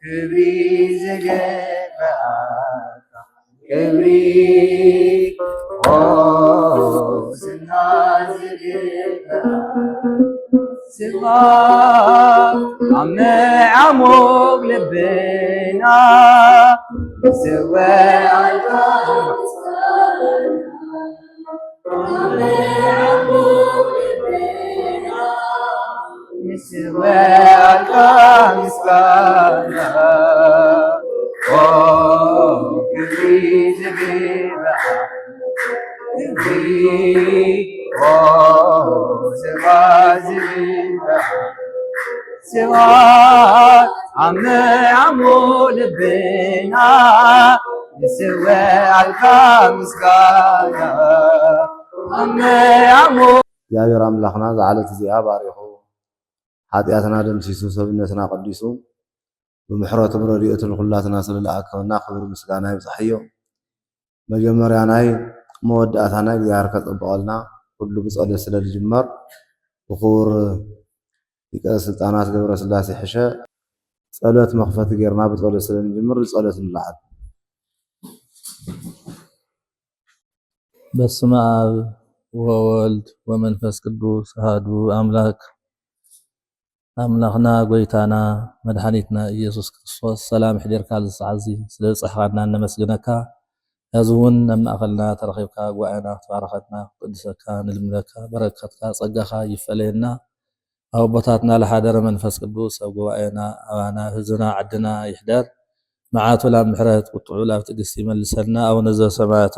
كبري زجاجة كبري سنا زجاجة سما عموق لبنا سوى عالقلب سوى عالقلب كبري زجاجة سوى عمو لبنا سوى عالخامس كايا عمو يا يرام لخنا زعلت زيها باريخو حاتياتنا دمسيسو سبنتنا قديسو بمحرة مرورية الخلاتنا سل الأكونا خبر مسكانا يبصحيو مجمريا ناي موداتنا እግዚአብሔር ከጽበቀልና ሁሉ ብጸለ ስለ ልጅመር ብኹር ሊቀ ስልጣናት ገብረ ስላሴ ሕሸ ጸሎት መኽፈት ጌርና ብጸሎት ስለ ልጅመር ጸሎት እንላዓል። በስመ አብ ወወልድ ወመንፈስ ቅዱስ አሐዱ አምላክ። አምላኽና ጎይታና መድኃኒትና ኢየሱስ ክርስቶስ ሰላም ሕዴርካ ዝሰዓዚ ስለ ጽሕኻና ነመስግነካ ያዝውን ነማእኸልና ተረኺብካ ጓዕና ተባረኸትና ቅድሰካ ንልምለካ በረከትካ ጸጋኻ ይፈለየና ኣብ ቦታትና ለሓደረ መንፈስ ቅዱስ ኣብ ጉባኤና ኣባና ህዝና ዓድና ይሕደር መዓቱ ላብ ምሕረት ቁጥዑ ላብ ትዕግስቲ ይመልሰልና። ኣቡነ ዘበሰማያት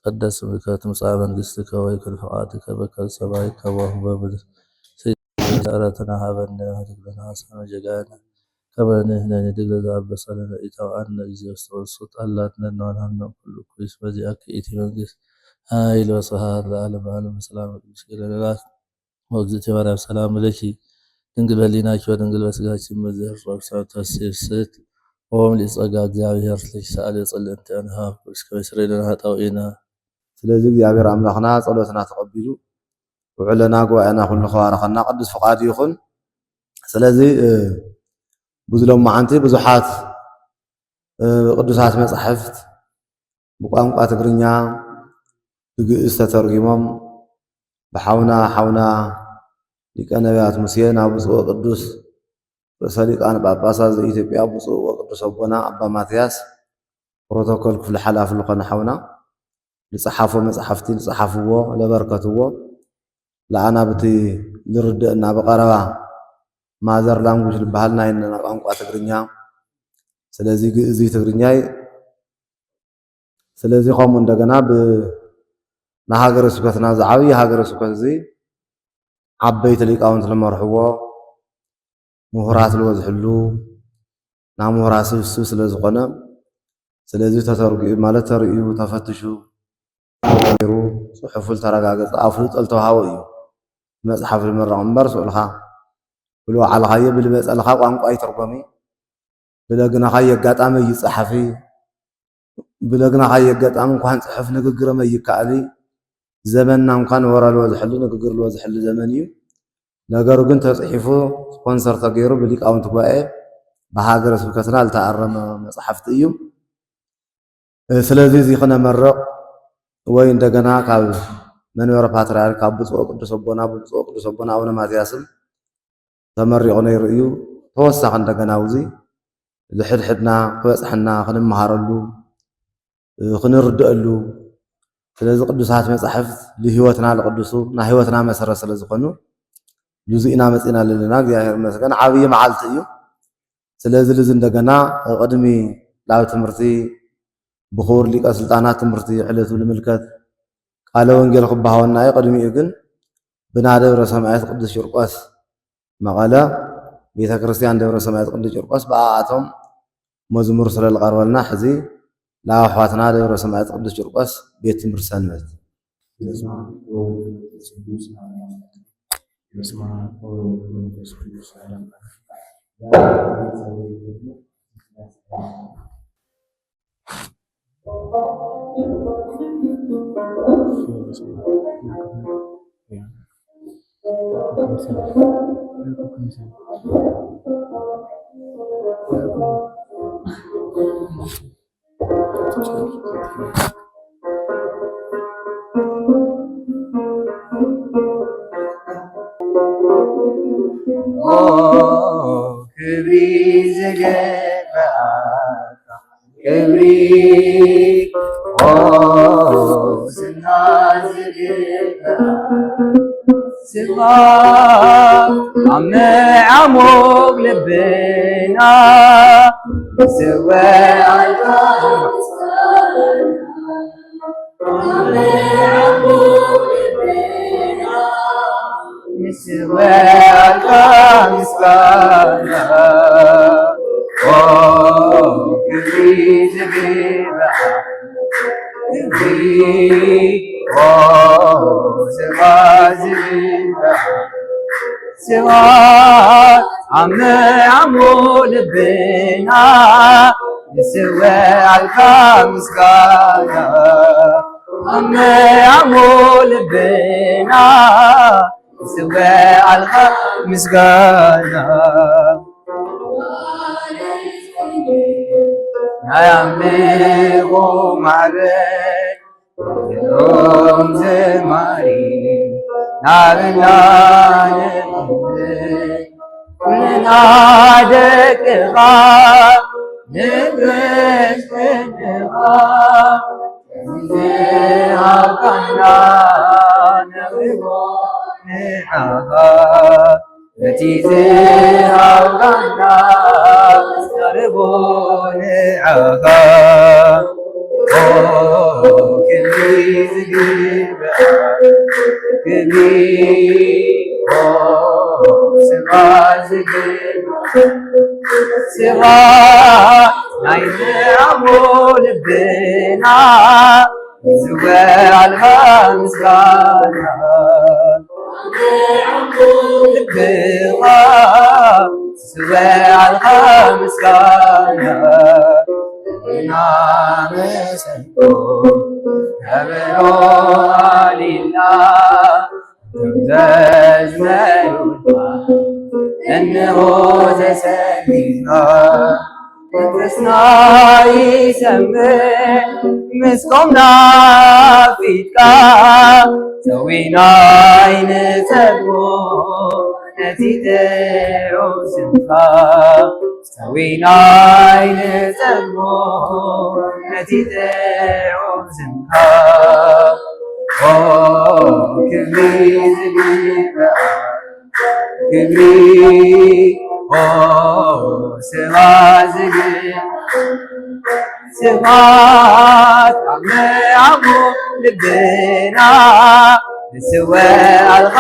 ቀደስ ስምከ ትምጻእ መንግሥትከ ወይኩን ፈቃድከ በከመ በሰማይ ከማሁ በምድር ሲሳየና ሀበነ ወኅድግ ሰነ ጀጋየነ ከመ ንሕነኒ ንድግ ለዘአበሰለነ ኢታውአነ እግዚኦ ውስጥ አላትነ ነዋልሃነ ኩሉ ኩሪስ በዚአከ ኢቲ መንግሥት ኃይል ወስብሐት ለዓለመ ዓለም ሰላም ቅዱስ ገብርኤል ወእግዝእትየ ማርያም ሰላም ለኪ ድንግል በሕሊናኪ ወድንግል በሥጋኪ እምይእዜሰ ረቡዕ ተወሲብ ኦም ሊጸጋ እግዚአብሔር ለኪ ሰአሊ ወጸልይ እንተ አንሃ ቅዱስ ከመይ ለና ኃጣውኢነ። ስለዚህ እግዚአብሔር አምላኽና ጸሎትና ተቀቢሉ ውዕለና ጉባኤና ኩሉ ኸባረኸና ቅዱስ ፈቃዱ ይኹን። ስለዚህ ብዙሎም መዓንቲ ብዙሓት ቅዱሳት መጻሕፍት ብቋንቋ ትግርኛ ብግእዝ ተተርጊሞም ብሓውና ሓውና ሊቀ ነቢያት ሙሴ ናብ ብፁዕ ቅዱስ ርእሰ ሊቃነ ጳጳሳት ዘኢትዮጵያ ብፁዕ ወቅዱስ ኣቦና ኣባ ማትያስ ፕሮቶኮል ክፍሊ ሓላፊ ዝኾነ ሓውና ዝፀሓፎ መፅሓፍቲ ዝፀሓፍዎ ለበርከትዎ ለኣና ብቲ ዝርድአና ብቐረባ ማዘር ላንጉጅ ዝበሃል ናይና ቋንቋ ትግርኛ ስለዚህ ግእዝ ትግርኛይ ስለዚህ ከምኡ እንደገና ብናሃገረ ስብከትና ዝዓብይ ሃገረ ስብከት እዚ ዓበይቲ ሊቃውንቲ ዝመርሕዎ ምሁራት ዝበዝሕሉ ናብ ምሁራት ስብስብ ስለ ዝኾነ ስለዚህ ተተርጊኡ ማለት ተርእዩ ተፈትሹ ሩ ጽሑፉ ተረጋገፀ ኣፍሉጦ ዝተውሃቦ እዩ መፅሓፍ ዝምረቕ እምበር ስኡልኻ ብሎ ዓልኻዮ ብልበፀልኻ ቋንቋ ይተርጎሚ ብለግናኻዮ ኣጋጣሚ ይፀሓፊ ብለግናኻዮ ኣጋጣሚ እንኳን ፅሑፍ ንግግር መይከኣሊ ዘመንና እንኳን ወረልዎ ዝሕሉ ንግግር ልዎ ዝሕሉ ዘመን እዩ። ነገሩ ግን ተፅሒፉ ስፖንሰር ተገይሩ ብሊቃውንቲ ጉባኤ ብሃገረ ስብከትና ዝተኣረመ መፅሓፍቲ እዩ። ስለዚ እዚ ክነመርቕ ወይ እንደገና ካብ መንበረ ፓትርያርክ ካብ ብፁዕ ቅዱስ ኣቦና ኣቡነ ማትያስም ተመሪቑ ነይሩ እዩ። ተወሳኺ እንደገና ውዚ ዝሕድሕድና ክበፅሐና ክንመሃረሉ ክንርድአሉ ስለዚ ቅዱሳት መጻሕፍት ንህይወትና ዝቅድሱ ናይ ህይወትና መሰረት ስለ ዝኾኑ ዩዚእና መፂና ዘለና እግዚአብሔር ይመስገን ዓብይ መዓልቲ እዩ። ስለዚ ልዚ እንደገና ቅድሚ ላብ ትምህርቲ ብኹር ሊቀ ስልጣናት ትምህርቲ ዕለቱ ንምልከት ቃለ ወንጌል ክባሃወና እዩ። ቅድሚኡ ግን ብናደብረ ሰማያት ቅዱስ ቂርቆስ መቐለ ቤተ ክርስቲያን ደብረ ሰማያት ቅዱስ ቂርቆስ ብኣቶም መዝሙር ስለ ዝቐርበልና ሕዚ ናብ ኣሕዋትና ደብረ ሰማያት ቅዱስ ቂርቆስ ቤት ትምህርቲ ሰንበት ክብሪ ዝግበአካ ክብሪ ዝና ዝግበአ ዓሞቅ ልብና ዝወዓልካ ምስወዓልካ ምስጋና ክብሪ ዝግበአ ክብሪ ስብሐት ዝግበአ ስብሐት ዓሞ ልብና ምስወዓልካ ምስጋና ዓሞ ልብና ምስወዓልካ ምስጋና ናይ ኣምልኾ ማዕረግ ዮም ዘማሪ ናብና ኩልና ደቅኻ ንግስ ክንኻ ዝሃብካና ነብቦ ንዓኻ እቲ ዝሃብካና ነብቦ ንዓኻ ክብሪ ዝግበአ ክብሪ ስብሐት ዝግበአ ስብሐት ናይ ንዓሞ ልብና ዝወዓልካ ምስጋና ልብኻ ዝወዓልካ ምስጋና ናመሰንቆ ከበሮ ሃሌሉያ ተዘዝመሩልካ እንሆ ተሰሚዕና መንፈስና ይሰምዕ ምስቆምና ፊትካ ሰዊና ይንጸግቦ ነቲ ጥዑም ስምካ ሰዊና ይንጸግቦ ነቲ ጥዑም ስምካ ክብሪ ዝግበአ ክብሪ ስብሐት ዝግበአ ስብሐት ዓሞ ልብና ዝወዓልካ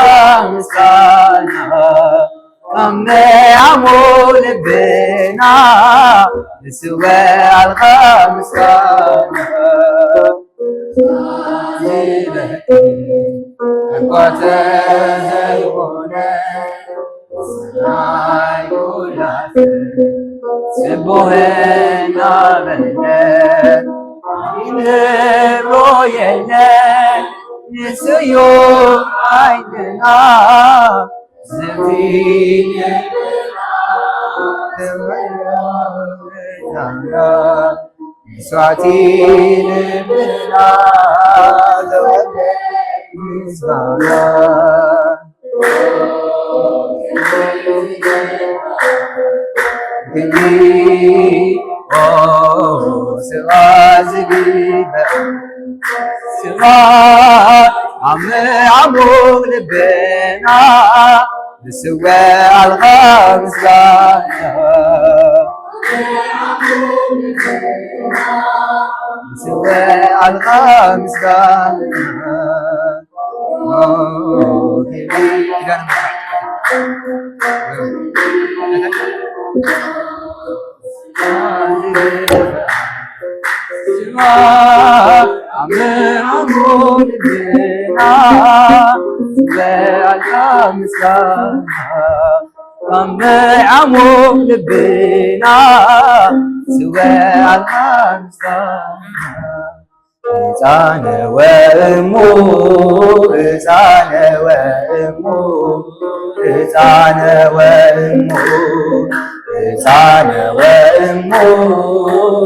ምስጋና ዓሞ ልብና ዝወዓልካ ምስጋና አቋተ ዘይኮነ ሰናይ ኩላት ስቡህና በለት ይንብሮ የለን ንስዮ ዓይንና መስዋዕቲ ልብና ዘወደ ምስጋና ክብሪ ስብሐት ዝግበአ ስብሐት ዓሞ ልብና ዝወዓልካ ምስጋና ዝወዓልካ ምስጋና ዓሞ ልብና ዝወዓልካ ምስጋና ዓሞ ልብና ዝወዓልካ ምስጋና ሕፃነ ወእሙ ሕፃነ ወእሙ ሕፃነ ወእሙ ሕፃነ ወእሙ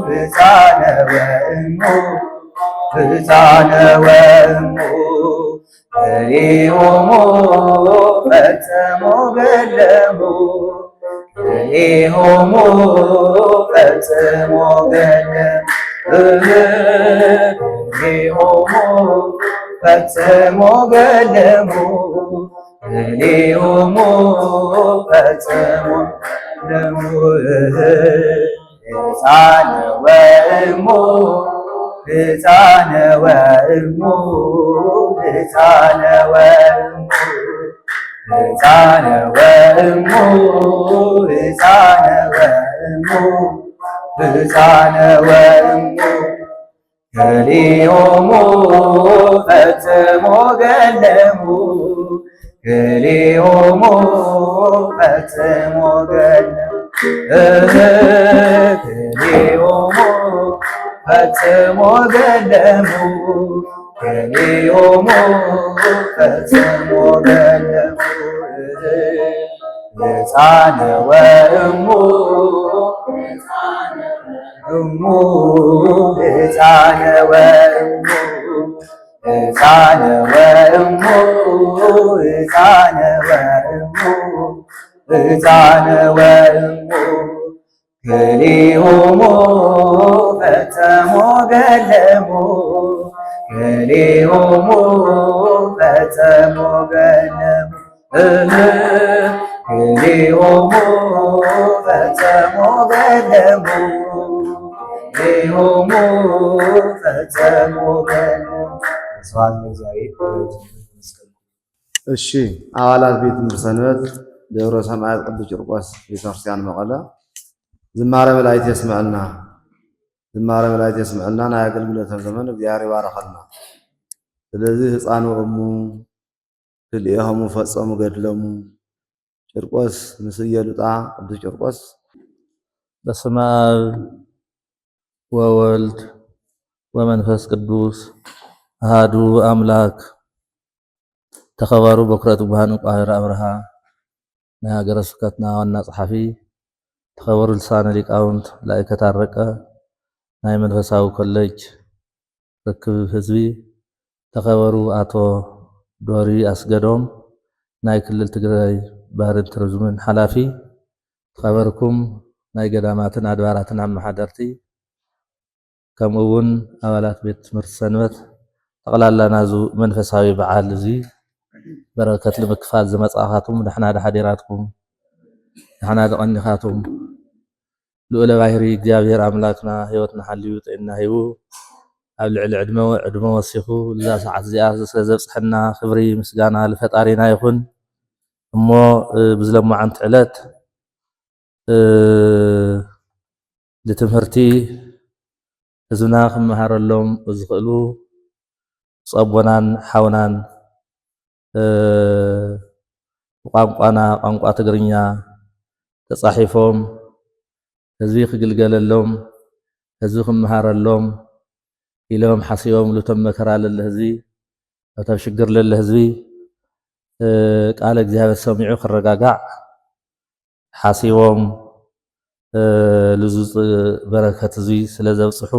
ሕፃነ ወእሙ ሕፃነ ወእሙ ሪሆሙ ፈጽሞ ገለሙ ሪሆሙ ፈጽሞ ገለሙ ሪሆሙ ፈጽሞ ገለሙ ሪሆሙ ፈጽሞ ገለሙ ሕፃነ ወእሙ ሕፃነ ወእሙ ሕፃነ ወእሙ ሕፃነ ወእሙ ሕፃነ ወእሙ ሕፃነ ወእሙ ክልኤሆሙ ፈጽሞ ገለሙ ክልኤሆሙ ፈጽሞ ገለሙ ክልኤሆሙ ፈጽሞ ገለሙ ክልኤሆሙ ፈጽሞ ገለሙ ሕፃነ ወእሙ እሙ ሕፃነ ወእሙ ሕፃነ ወእሙ ሕፃነ ወእሙ ሕፃነ ወእሙ ክልኤሆሙ ፈጽሞ ገለሙ ክልኤሆሙ ፈጽሞ ገለሙ ክልኤሆሙ ፈጽሞ ገለሙ ክልኤሆሙ ፈጽሞ ገለሙ። እሺ አባላት ቤት ትምህርት ሰንበት ደብረ ሰማያት ቅዱስ ቂርቆስ ቤተክርስቲያን መቀለ ዝማሬ መላእክት የስምዐልና ዝማሬ መላእክት የስምዐልና ናይ አገልግሎት ዘመን እግዚአብሔር ይባረከልና። ስለዚህ ሕፃኑ እሙ ክልኤሆሙ ፈጸሙ ገድለሙ ቂርቆስ ምስየ ሉጣ ቅዱስ ቂርቆስ። በስመ አብ ወወልድ ወመንፈስ ቅዱስ አሃዱ አምላክ። ተኸበሩ በኩረት ብርሃን ቋህር አብርሃ ናይ ሃገረ ስብከትና ዋና ጸሓፊ፣ ተኸበሩ ልሳነ ሊቃውንት ላእከ ታረቀ ናይ መንፈሳዊ ኮሌጅ ርክብ ህዝቢ፣ ተኸበሩ አቶ ዶሪ አስገዶም ናይ ክልል ትግራይ ባህልን ቱሪዝምን ሓላፊ፣ ተኸበርኩም ናይ ገዳማትን አድባራትን አመሓደርቲ፣ ከምኡ እውን አባላት ቤት ትምህርቲ ሰንበት ጠቕላላ ናዙ መንፈሳዊ በዓል እዚ በረከት ንምክፋል ዝመጻኻቱም ደሕና ደሓዲራትኩም ደሕና ደቐኒኻቱም ልዑለ ባሕሪ እግዚአብሔር አምላክና ህይወትና ሓልዩ ጥዕና ሂቡ ኣብ ልዕሊ ዕድመ ወሲኹ እዛ ሰዓት እዚኣ ስለ ዘብፅሐና ክብሪ ምስጋና ዝፈጣሪና ይኹን እሞ ብዝለማዓንቲ ዕለት ልትምህርቲ ህዝብና ክመሃረሎም ዝኽእሉ ፀቦናን ሓውናን ቋንቋና ቋንቋ ትግርኛ ተጻሒፎም ህዝቢ ክግልገለሎም ህዝቢ ክመሃረሎም ኢሎም ሓሲቦም ልቶም መከራ ለለ ህዝቢ ኣብታ ሽግር ለለ ህዝቢ ቃል እግዚአብሔር ሰሚዑ ክረጋጋዕ ሓሲቦም ልዙፅ በረከት ህዝቢ ስለ ዘብፅሑ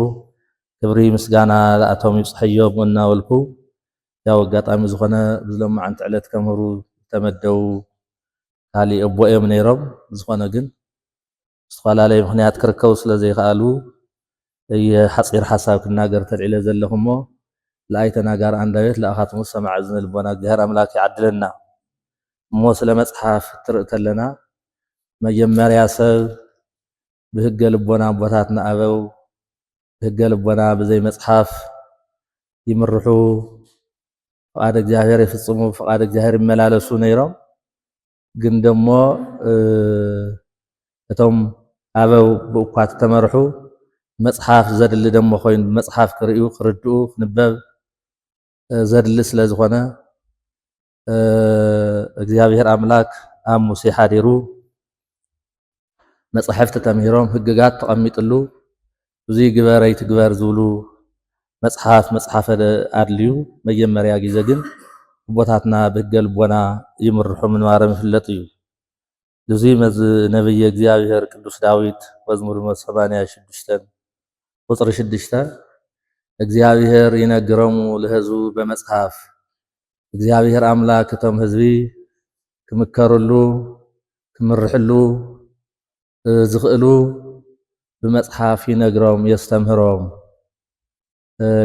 ክብሪ ምስጋና ለኣቶም ይብፅሐዮም እናበልኩ ያው አጋጣሚ ዝኾነ ብዝለማዓንቲ ዕለት ከምህሩ ተመደው ካሊእ እቦ እዮም ነይሮም። ዝኾነ ግን ዝተፈላለዩ ምክንያት ክርከቡ ስለ ዘይከኣሉ የሓፂር ሓሳብ ክናገር ተልዒለ ዘለኹ እሞ ለኣይ ተናጋር አንደበት ለኣኻትሙ ሰማዕ እዝነ ልቦና እግዚአብሔር አምላክ ይዓድለና። እሞ ስለ መፅሓፍ ትርኢ ከለና መጀመርያ ሰብ ብህገ ልቦና ኣቦታትና ኣበው ብህገ ልቦና ብዘይ መፅሓፍ ይምርሑ ፈቃድ እግዚአብሔር ይፍጽሙ ፈቃድ እግዚአብሔር ይመላለሱ ነይሮም። ግን ደሞ እቶም ኣበው ብእኳ ተመርሑ መፅሓፍ ዘድሊ ደሞ ኮይኑ መፅሓፍ ክርእዩ ክርድኡ ክንበብ ዘድሊ ስለ ዝኾነ እግዚአብሔር አምላክ ኣብ ሙሴ ሓዲሩ መፅሓፍቲ ተምሂሮም ህግጋት ተቐሚጥሉ ብዙይ ግበረይ ትግበር ዝብሉ መጽሐፈ አድልዩ መጀመሪያ ጊዜ ግን ቦታትና በገል ቦና ይምርሑ ምንባረ ምፍለጥ እዩ እዚ ነብየ እግዚአብሔር ቅዱስ ዳዊት መዝሙር 86 ቁጥር 6 እግዚአብሔር ይነግረሙ ለህዝቡ በመጽሐፍ እግዚአብሔር አምላክ እቶም ህዝቢ ክምከሩሉ ክምርሕሉ ዝኽእሉ በመጽሐፍ ይነግሮም የስተምህሮም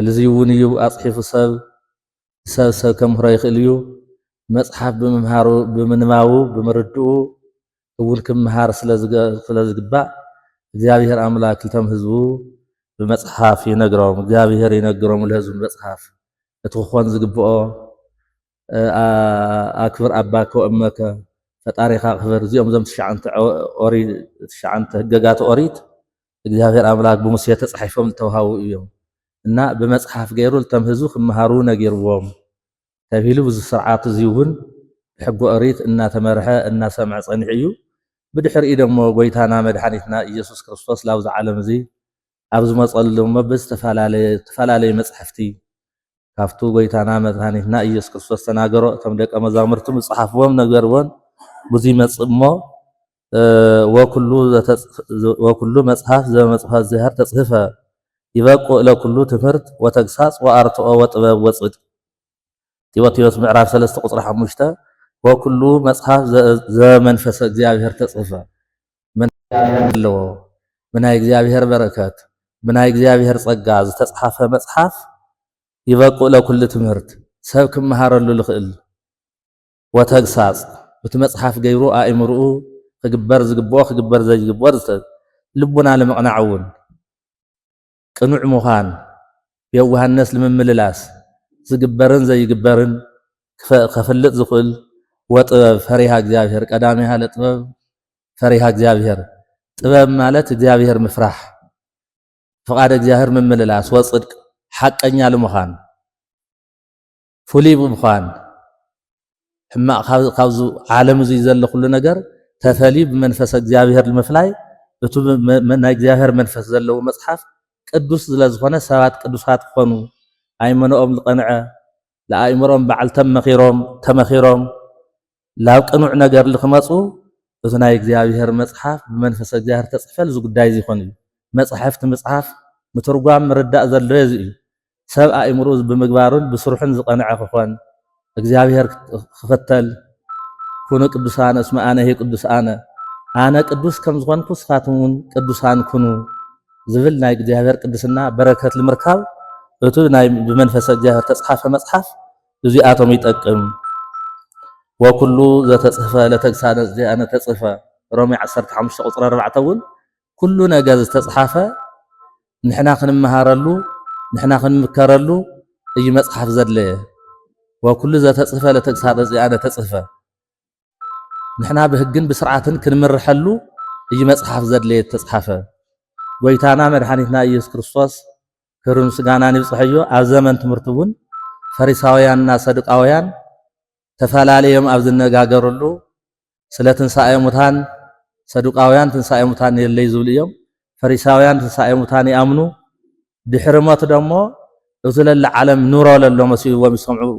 ለዚውን እዩ አጽሒፉ ሰብ ከምሮ ይኽእል እዩ መጽሐፍ በመምሃሩ በመንባቡ በመርድኡ እውን ክምሃር ስለዝግባእ እግዚአብሔር አምላክ እቶም ህዝቡ በመጽሐፍ ይነግሮም እግዚአብሔር ይነግሮም ለህዝቡ በመጽሐፍ እትኾን ዝግብኦ አክብር አባከ ወእመከ ፈጣሪኻ ክብር እዚኦም ዞም ትሽዓንተ ህገጋት ኦሪት እግዚአብሔር አምላክ በሙሴ ተጻሒፎም ተዋሃቡ እዮም እና በመጽሐፍ ገይሩ ለቶም ህዝቡ ክምሃሩ ነጊርዎም ተቢሉ ብዙ ስርዓት እዚውን ሕግ ኦሪት እናተመርሐ እናሰምዐ ጸኒሕ እዩ ብድሕሪኡ ደሞ ጎይታና መድኃኒትና ኢየሱስ ክርስቶስ ላብዚ ዓለም እዚ ኣብ ዝመጸሉ ተፈላለየ መጽሕፍቲ ካብቱ ጎይታና መድኃኒትና ኢየሱስ ክርስቶስ ተናገሮ እቶም ደቀ መዛሙርቱ መጽሐፍዎም ነገርዎን ብዙ ይመጽእ እሞ ወኩሉ መጽሐፍ ዘመጽሐፍ ዝሃር ተጽሕፈ ይበቁ ለኩሉ ትምህርት ወተግሳጽ ወአርትኦ ወጥበብ ወጽድቅ ጢሞቴዎስ ምዕራፍ 3 ቁጥር 5 ወኩሉ መጽሐፍ ዘመንፈስ እግዚአብሔር ተጽሕፈ አለው ምናይ እግዚአብሔር በረከት ምናይ እግዚአብሔር ጸጋ ዝተጻሐፈ መጽሐፍ ይበቁ ለኩሉ ትምህርት ሰብ ክመሃረሉ ልኽእል ወተግሳጽ በቲ መጽሐፍ ገይሩ አእምርኡ ክግበር ዝግብኦ ክግበር ዘይግብኦ ልቡና ለመቕናዕውን ቅኑዕ ምዃን የዋህነት ለመምልላስ ዝግበርን ዘይግበርን ከፈልጥ ዝኽእል ወጥበብ ፈሪሃ እግዚአብሔር ቀዳሚሃ ለጥበብ ፈሪሃ እግዚአብሔር ጥበብ ማለት እግዚአብሔር ምፍራህ ፈቃድ እግዚአብሔር መምልላስ ወጽድቅ ሐቀኛ ለመዃን ፍሉይ ብምዃን ሕማቕ ካብዙ ዓለም እዚ ዘሎ ኩሉ ነገር ተፈሊ ብመንፈስ እግዚአብሔር ለምፍላይ እቱ ናይ እግዚአብሔር መንፈስ ዘለዎ መጽሐፍ ቅዱስ ስለዝኾነ ሰባት ቅዱሳት ክኾኑ ኣይመኖኦም ዝቐንዐ ለአእምሮም በዓል ተመኺሮም ላብ ቅኑዕ ነገር ልኽመፁ እቲ ናይ እግዚአብሔር መጽሐፍ ብመንፈስ እግዚአብሔር ተጽሕፈል ዝጉዳይ ዝይኾን እዩ መጽሐፍቲ መጽሐፍ ምትርጓም ምርዳእ ዘለዎ እዚ እዩ ሰብ አእምሮኡ ብምግባሩን ብስሩሕን ዝቐንዐ ክኾን እግዚአብሔር ክኽተል ኩኑ ቅዱሳን እስመ አነ ቅዱስ አነ ቅዱስ ከም ዝኾንኩ ንስኻትኩም ቅዱሳን ኩኑ ዝብል ናይ እግዚአብሔር ቅድስና በረከት ንምርካብ እቱ ናይ ብመንፈስ እግዚአብሔር ተጽሓፈ መጽሐፍ እዚኣቶም ይጠቅም ወኩሉ ዘተጽሕፈ ለተግሳነ ዚአነ ተጽሕፈ ሮሜ 15 ቁጥር 4 እውን ኩሉ ነገር ዝተጽሓፈ ንሕና ክንመሃረሉ ንሕና ክንምከረሉ እዩ መጽሐፍ ዘድለየ ወኩሉ ዘተጽሕፈ ለተግሳነ ዚአነ ተጽሕፈ ንሕና ብህግን ብስርዓትን ክንምርሐሉ እዩ መጽሐፍ ዘድለየ ተጽሓፈ ጎይታና መድኃኒትና ኢየሱስ ክርስቶስ ክብርን ምስጋናን ይብጽሕዮ ኣብ ዘመን ትምህርቲ እውን ፈሪሳውያንና ሰዱቃውያን ተፈላለዮም ኣብ ዝነጋገሩሉ ስለ ትንሣኤ ሙታን ሰዱቃውያን ትንሣኤ ሙታን የለይ ዝብሉ እዮም ፈሪሳውያን ትንሣኤ ሙታን ይኣምኑ ድሕሪ ሞት ደሞ እቲ ለለ ዓለም ኑሮ ለሎ መሲሎም ይሰምዑ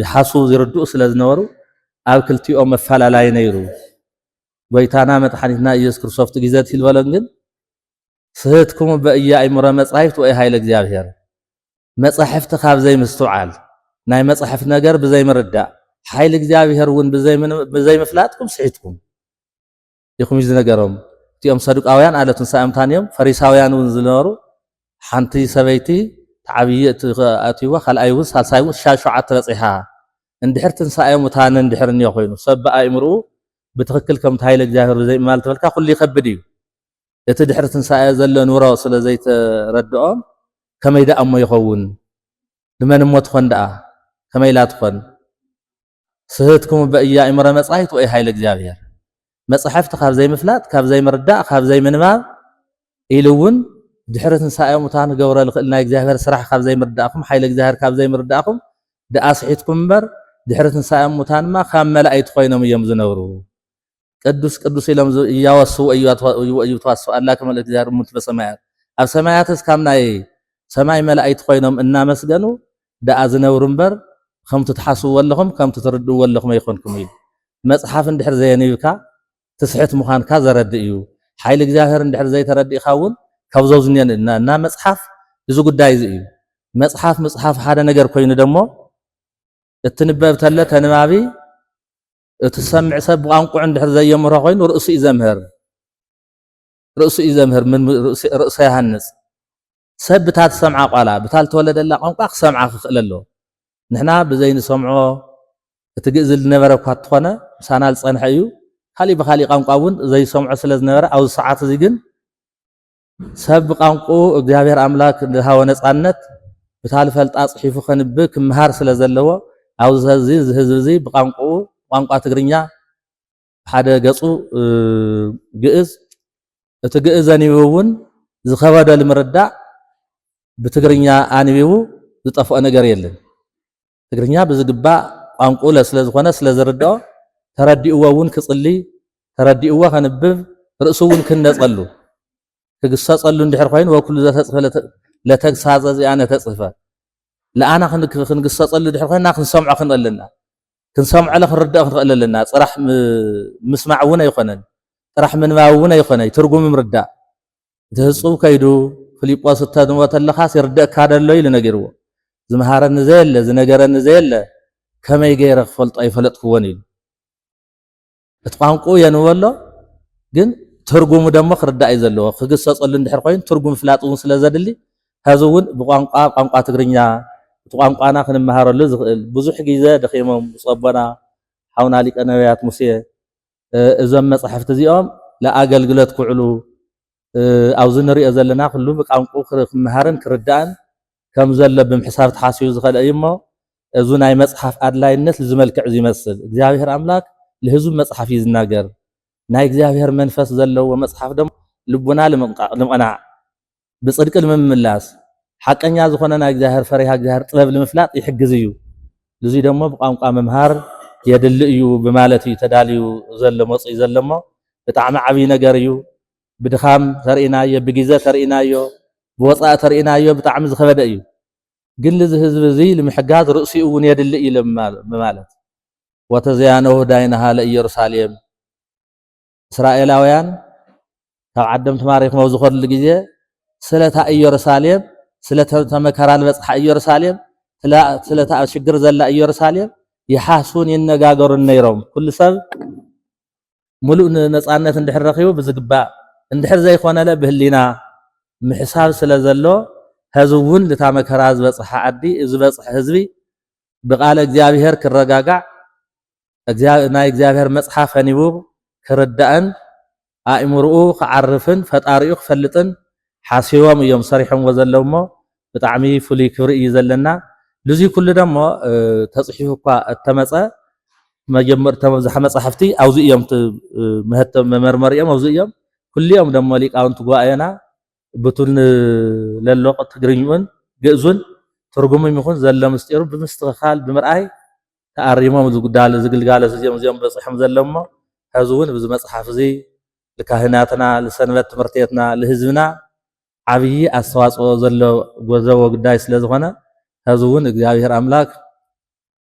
ይሓስቡ ዝርድኡ ስለ ዝነበሩ ኣብ ክልቲኦም መፈላላይ ነይሩ ጎይታና መድኃኒትና ኢየሱስ ክርስቶስ ግዜ ትልበለን ግን ስህትኩም በእያእምሮ መጻሕፍት ወይ ኃይለ እግዚአብሔር መጻሕፍቲ ካብ ዘይምስትውዓል ናይ መጻሕፍት ነገር ብዘይምርዳእ ኃይለ እግዚአብሔር እውን ብዘይምፍላጥኩም ስሒትኩም ይኹም ዝነገሮም እቲኦም ሰዱቃውያን ኣለ ትንሣኤ ሙታን እዮም ፈሪሳውያን እውን ዝነበሩ ሓንቲ ሰበይቲ ተዓብዪ ኣትይዋ ካልኣይ እውን ሳልሳይ እውን 7 በፂሓ እንድሕር ትንሣኤ ሙታን እንድሕር እኒኦ ኮይኑ ሰብ ብኣእምርኡ ብትኽክል ከምቲ ኃይለ እግዚአብሔር ብዘይምማል ተበልካ ኩሉ ይከብድ እዩ እቲ ድሕሪ ትንሣኤ ዘሎ ኑሮ ስለ ዘይተረድኦም ከመይ ደኣ እሞ ይኸውን ንመን እሞ ትኾን ደኣ ከመይ ላ ትኾን ስህትኩም በእያእምሮ መጻሕፍት ወይ ኃይለ እግዚአብሔር መጽሐፍቲ ካብ ዘይምፍላጥ ካብ ዘይምርዳእ ካብ ዘይምንባብ ኢሉ እውን ድሕሪ ትንሣኤ ሙታን ገብረ ልኽእል ናይ እግዚአብሔር ስራሕ ካብ ዘይምርዳእኩም ኃይለ እግዚአብሔር ካብ ዘይምርዳእኩም ደኣ ስሒትኩም እምበር ድሕሪ ትንሣኤ ሙታንማ ካብ መላእክቲ ኮይኖም እዮም ዝነብሩ ቅዱስ ቅዱስ ኢሎም እያወስው እዩ ተዋስው አላ ከመለ እግዚአብሔር ሙት በሰማያት ኣብ ሰማያትስ ካብ ናይ ሰማይ መላእክት ኮይኖም እናመስገኑ ደኣ ዝነብሩ እምበር ከምቲ ትሓስብዎ ኣለኹም ከምቲ ትርድእዎ ኣለኹም ኣይኮንኩም እዩ መጽሓፍ እንድሕር ዘየንብካ ትስሕት ምዃንካ ዘረድእ እዩ ሓይሊ እግዚአብሔር እንድሕር ዘይተረዲእካ እውን ካብዞ ዝንየን እና መጽሓፍ እዚ ጉዳይ እዚ እዩ መጽሓፍ ሓደ ነገር ኮይኑ ደሞ እትንበብ ተለ ተንባቢ እትሰምዕ ሰብ ብቋንቋ እንድሕር ዘየምሮ ኮይኑ ርእሱ ይዘምህር ምን ርእሱ ይሃንጽ ሰብ ብታት ሰምዓ ቋላ ብታል ተወለደላ ቋንቋ ክሰምዓ ክኽእል ኣሎ ንሕና ብዘይን ሰምዖ እትግእዝ ዝነበረ እኳ ትኾነ ሳና ዝጸንሐ እዩ ካሊእ ብካሊእ ቋንቋ እውን ዘይሰምዖ ስለ ዝነበረ ኣብዚ ሰዓት እዚ ግን ሰብ ብቋንቋ እግዚአብሔር አምላክ ዝሃቦ ነፃነት ብታል ፈልጣ ጽሒፉ ከንብብ ክምሃር ስለ ዘለዎ ኣብዚ ህዝቢ እዚ ብቋንቋ ትግርኛ ሓደ ገጹ ግእዝ እቲ ግእዝ ኣንቢቡ እውን ዝኸበደ ንምርዳእ ብትግርኛ ኣንቢቡ ዝጠፍኦ ነገር የለን ትግርኛ ብዝግባእ ቋንቋ ስለ ዝኾነ ስለ ዝርድኦ ተረዲእዎ እውን ክጽሊ ተረዲእዎ ከንብብ ርእሱ እውን ክነጸሉ ክግሰጸሉ እንድሕር ኮይኑ ወኩሉ ዘተጽፈ ለተግሳጸ ዚኣነ ተጽፈ ለኣና ክንግሰጸሉ እንድሕር ኮይንና ክንሰምዖ ክንእለና ክንሰምዖ ለክንርድኦ ክንእለና ጽራሕ ምስማዕ እውን ኣይኮነን ጥራሕ ምንባብ እውን ኣይኮነይ ትርጉም ምርዳእ ትህጹብ ከይዱ ፊልጶስ ተድሞ ተለኻስ ይርድእካ ደሎ ኢሉ ነጊርዎ ዝመሃረኒ ዘየለ ዝነገረኒ ዘየለ ከመይ ገይረ ክፈልጦ ኣይፈለጥክዎን ኢሉ እቲ ቋንቋ የንበሎ ግን ትርጉሙ ደሞ ክርዳእ እዩ ዘለዎ ክግሰጸሉ እንድሕር ኮይኑ ትርጉም ፍላጥ እውን ስለ ዘድሊ ሕዚ እውን ብቋንቋ ትግርኛ እቲ ቋንቋና ክንመሃረሉ ዝኽእል ብዙሕ ግዜ ደኺሞም ዝጸበና ሓውና ሊቀ ነቢያት ሙሴ እዞም መጽሓፍቲ እዚኦም ለኣገልግሎት ክውዕሉ ኣብዚ ንሪኦ ዘለና ኩሉ ብቋንቋ ክመሃርን ክርዳእን ከም ዘሎ ብምሕሳብ ተሓሲቡ ዝኽእል እዩ እሞ እዚ ናይ መጽሓፍ ኣድላይነት ዝመልክዕ ይመስል እግዚአብሔር አምላክ ለህዝቡ መጽሐፍ ይዝናገር ናይ እግዚአብሔር መንፈስ ዘለዎ መጽሐፍ ደሞ ልቡና ልምቕናዕ ብጽድቅ ንምምላስ ሓቀኛ ዝኾነ ናይ እግዚአብሔር ፈሪሃ እግዚአብሔር ጥበብ ንምፍላጥ ይሕግዝ እዩ እዚ ደሞ ብቋንቋ መምሃር የድሊ እዩ ብማለት እዩ ተዳልዩ ዘሎ መጽኢ ዘለሞ ብጣዕሚ ዓብይ ነገር እዩ ብድኻም ተርኢናዮ ብግዜ ተርኢናዮ ብወፃእ ተርኢናዮ ብጣዕሚ ዝኸበደ እዩ ግን ለዚ ህዝብ እዚ ንምሕጋዝ ርእሲኡ እውን የድሊ እዩ ማለት ወተዘያነሁ ዳይናሃ ለኢየሩሳሌም እስራኤላውያን ካብ ዓዶም ተማሪኾም ኣብ ዝኸድሉ ግዜ ስለታ ኢየሩሳሌም ስለተመከራ ዝበፅሓ ኢየሩሳሌም ስለታ ኣብ ሽግር ዘላ ኢየሩሳሌም ይሓሱን ይነጋገሩን ነይሮም ኩሉ ሰብ ሙሉእ ነፃነት እንድሕር ረኺቡ ብዝግባእ እንድሕር ዘይኮነለ ብህሊና ምሕሳብ ስለ ዘሎ ህዝቢ እውን ልታ መከራ ዝበፅሓ ዓዲ ዝበፅሐ ህዝቢ ብቃለ እግዚአብሔር ክረጋጋዕ ናይ እግዚአብሔር መጽሓፍ ኣንቢቡ ክርዳእን ኣእምርኡ ክዓርፍን ፈጣሪኡ ክፈልጥን ሓሲቦም እዮም ሰሪሖምዎ ዘለዉ እሞ ብጣዕሚ ፍሉይ ክብሪ እዩ ዘለና ልዚ ኩሉ ደሞ ተጽሒፉ እኳ እተመፀ መጀመርታ መብዛሕ መጽሓፍቲ ኣብዚ እዮም መህተም መመርመሪኦም ኣብዚ እዮም ኩሊኦም ደሞ ሊቃውንቲ ጉባኤና ብቱን ለሎቕ ትግርኛን ግእዙን ትርጉሙም ይኹን ዘሎ ምስጢሩ ብምስትኽኻል ብምርኣይ ተኣሪሞም ዝግልጋሎት እዚኦም በፂሖም ዘሎ እሞ ሕዚ እውን ብዚ መጽሓፍ እዚ ልካህናትና ልሰንበት ትምህርቲ ቤትና ልህዝብና ዓብይ ኣስተዋፅኦ ዘለዎ ጉዳይ ስለ ዝኾነ ሕዚ እውን እግዚአብሔር አምላክ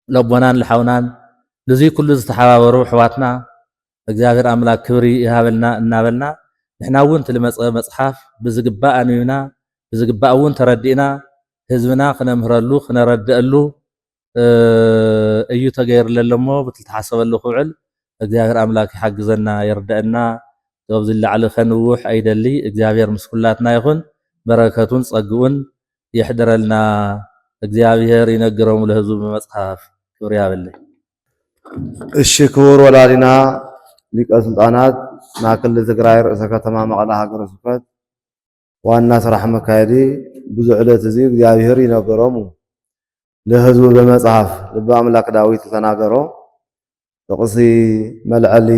ለቦናን ለሓውናን ለዚ ኩሉ ዝተሓባበሩ ሕዋትና እግዚአብሔር አምላክ ክብሪ ይሃበልና እናበልና ንሕና እውን ትልመፀ መጽሓፍ ብዝግባእ አንቢብና ብዝግባእ እውን ተረዲእና ህዝብና ክነምህረሉ ክነረድአሉ እዩ ተገይርለሎ እሞ ብትልተሓሰበሉ ክውዕል እግዚአብሔር አምላክ ይሓግዘና ይርዳእና ኣብዚ ላዕሊ ከንውሕ ኣይደሊ እግዚአብሔር ምስ ኩላትና ይኹን በረከቱን ጸግኡን ይሕድረልና እግዚአብሔር ይነግሮም ለህዝቡ በመጽሐፍ ክብሪ ያበልይ እሺ ክቡር ወላዲና ሊቀ ስልጣናት ናክል ትግራይ ርእሰ ከተማ መቐለ ሃገረ ስብከት ዋና ስራሕ መካየዲ ብዙ ዕለት እዚ እግዚአብሔር ይነገሮም ለህዝቡ በመጽሐፍ ልበ አምላክ ዳዊት ተናገሮ ጥቕሲ መልዐሊ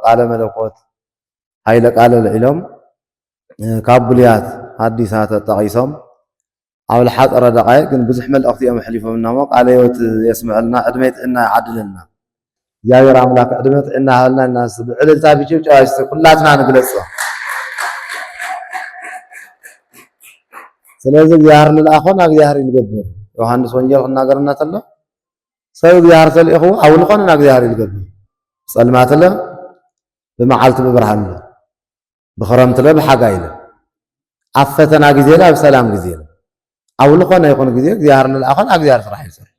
ቃለ መለኮት ኃይለ ቃለ ልዒሎም ካብ ብሉያት ሓዲሳት ተጠቒሶም ኣብ ልሓፀረ ደቃይቅ ግን ብዙሕ መልእኽቲ እዮም ኣሕሊፎምና እሞ ቃለ ህይወት የስምዐልና ዕድመ ጥዕና ይዓድለና እግዚአብሔር አምላክ ዕድመ ጥዕና ሃበልና እናስ ብዕልልታ ብጭብጨባ ኩላትና ንግለጾ ስለዚህ እግዚአብሔር ንልኣኾን እግዚአብሔር ይልገብር ዮሐንስ ወንጌል ክናገርና ተሎ ሰብ እግዚአብሔር ተልኢኹ ኣውልኾን እግዚአብሔር ይልገብር ጸልማት ለ ብመዓልቲ ብብርሃን ለ ብኽረምቲ ለ ብሓጋይ ለ ኣብ ፈተና ግዜ ለ ኣብ ሰላም ግዜ ለ ኣውልኾን ይኹን ግዜ እግዚአብሔር ንልኣኾን እግዚአብሔር ስራሕ ይሰርሕ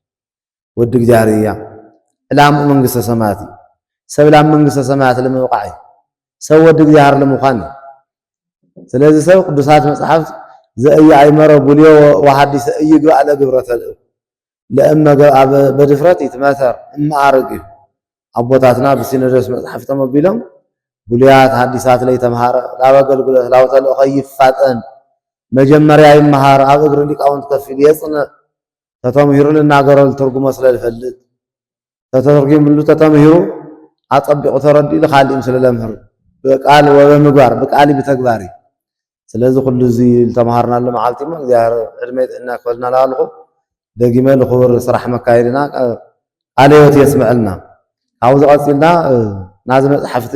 ወዲ እግዚአብሔር እያ ዕላምኡ መንግስተ ሰማያት እዩ ሰብ ላብ መንግስተ ሰማያት ለመውቃዕ እዩ ሰብ ወዲ እግዚአብሔር ለምዃን እዩ ስለዚህ ሰብ ቅዱሳት መጽሐፍት ዘእየ ኣይመረ ቡልዮ ወሐዲስ እይግባእ ለግብረተ ለእመ በድፍረት ይትመተር እማኣርግ እዩ ኣቦታትና ብሲኖዶስ መጽሐፍ ተመቢሎም ቡልያት ሐዲሳት ላይ ተምሃረ ላብ አገልግሎት ላብ ተልእኾ ይፋጠን መጀመርያ ይመሃር ኣብ እግሪ ሊቃውንት ከፊል የጽንዕ ተተምሂሩ ልናገረሉ ትርጉሞ ስለልፈልጥ ተተርጊምሉ ተተምሂሩ አጠቢቁ ተረዲኡ ለኻሊእም ስለለምህር በቃል ወበምግባር በቃል በተግባር ስለዚህ ሁሉ እዚ ተማሃርናለ መዓልቲ ማ እግዚአብሔር ዕድሜ ጥዕና ክፈልና ላልኹ ደጊመ ለኽብር ስራሕ መካየድና ቃለ ሕይወት የስምዐልና ካብዚ ቀፂልና ናዚ መጽሓፍቲ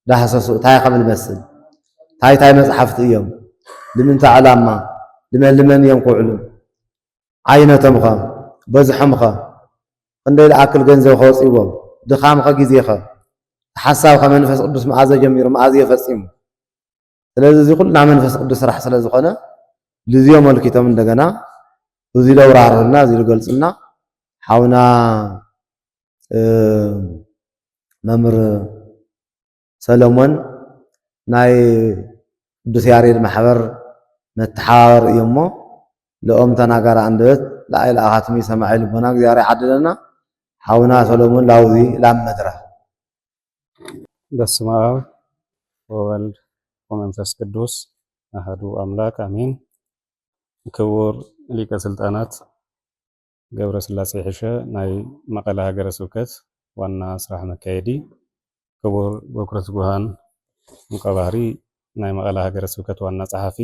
ዳህሰሱ ታይ ከም ልመስል ታይ መጽሓፍቲ እዮም ንምንታይ ዓላማ ልመን እዮም ክውዕሉ ዓይነቶም ኸ በዝሖም ኸ እንደይ ለኣክል ገንዘብ ከወፂዎም ድኻም ጊዜኸ ሓሳብ ከመንፈስ ቅዱስ መዓዘ ጀሚሩ መዓዘ የፈጺሙ ስለዚህ እዚ ኩልና መንፈስ ቅዱስ ስራሕ ስለ ዝኾነ ልዝዮ መልኪቶም እንደገና እዚ ለውራርና እዚ ልገልጽና ሓውና መምህር ሰሎሞን ናይ ቅዱስ ያሬድ ማሕበር መተሓባበር እዮሞ ለኦም ተናጋራ አንደበት ላይል አኻትሚ ሰማዒ ልቦና እግዚአብሔር ይዓድለና ሓውና ሰሎሞን ላውዚ ላም መድረክ በስመ አብ ወወልድ ወመንፈስ ቅዱስ አሐዱ አምላክ አሜን። ክቡር ሊቀ ስልጣናት ገብረ ስላሴ ሕሸ ናይ መቐለ ሃገረ ስብከት ዋና ስራሕ መካየዲ፣ ክቡር በኩረ ትጉሃን ሙቀባህሪ ናይ መቐለ ሃገረ ስብከት ዋና ጸሓፊ፣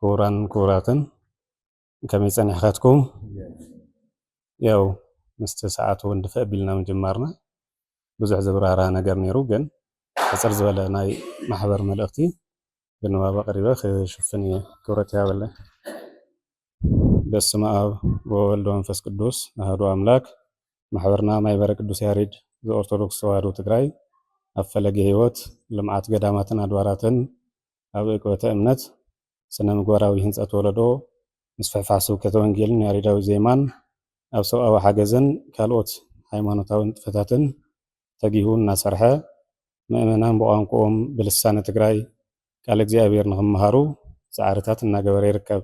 ክቡራን ክቡራትን ከመይ ጸኒሕካትኩም? ያው ምስቲ ሰዓት እውን ድፍእ ቢልና ምጅማርና ብዙሕ ዝብራህራ ነገር ነይሩ ግን ሕፅር ዝበለ ናይ ማሕበር መልእኽቲ ብንባብ ኣቕሪበ ክሽፍን እየ። ክብረት ይሃበለ። በስመ አብ ወወልድ ወመንፈስ ቅዱስ አሐዱ አምላክ። ማሕበርና ማሕበረ ቅዱስ ያሬድ ዘኦርቶዶክስ ተዋህዶ ትግራይ ኣብ ፈለገ ህይወት ልምዓት ገዳማትን ኣድባራትን ኣብ ዕቅበተ እምነት ስነ ምግባራዊ ህንፀት ወለዶ ምስፍሕፋሕ ስብከተ ወንጌልን ያሬዳዊ ዜማን ኣብ ሰብኣዊ ሓገዝን ካልኦት ሃይማኖታዊ ንጥፈታትን ተጊሁ እናሰርሐ ምእመናን ብቋንቋኦም ብልሳነ ትግራይ ቃል እግዚኣብሔር ንኽመሃሩ ፃዕርታት እናገበረ ይርከብ።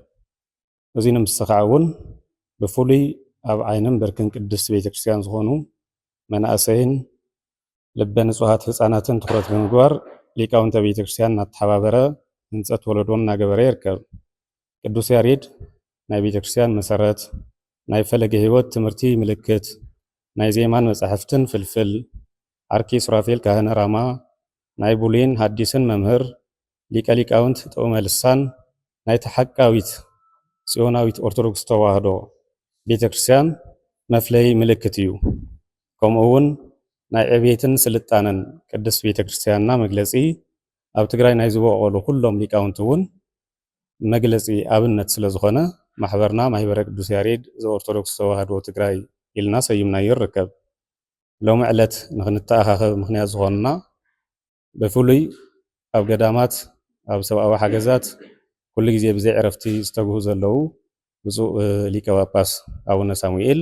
እዚ ንምስኻዕ እውን ብፍሉይ ኣብ ዓይንን ብርክን ቅድስት ቤተክርስትያን ዝኾኑ መናእሰይን ልበ ንጹሃት ህፃናትን ትኩረት ብምግባር ሊቃውንተ ቤተክርስትያን እናተሓባበረ ህንፀት ወለዶን እናገበረ ይርከብ። ቅዱስ ያሬድ ናይ ቤተክርስትያን መሰረት፣ ናይ ፈለገ ህይወት ትምህርቲ ምልክት፣ ናይ ዜማን መጻሕፍትን ፍልፍል፣ ዓርኪ ሱራፌል ካህነ ራማ ናይ ቡሉይን ሐዲስን መምህር፣ ሊቀ ሊቃውንት ጥዑመ ልሳን ናይ ተሓቃዊት ጽዮናዊት ኦርቶዶክስ ተዋህዶ ቤተክርስትያን መፍለይ ምልክት እዩ። ከምኡ እውን ናይ ዕብየትን ስልጣነን ቅድስት ቤተክርስትያንና መግለጺ ኣብ ትግራይ ናይ ዝበቆሉ ኩሎም ሊቃውንቲ እውን መግለጺ ኣብነት ስለ ዝኾነ ማሕበርና ማሕበረ ቅዱስ ያሬድ ዘኦርቶዶክስ ተዋህዶ ትግራይ ኢልና ሰይምና ይርከብ። ሎሚ ዕለት ንኽንተኣኻኸብ ምክንያት ዝኾኑና ብፍሉይ ኣብ ገዳማት ኣብ ሰብኣዊ ሓገዛት ኩሉ ግዜ ብዘይ ዕረፍቲ ዝተግሁ ዘለዉ ብፁእ ሊቀ ጳጳስ ኣቡነ ሳሙኤል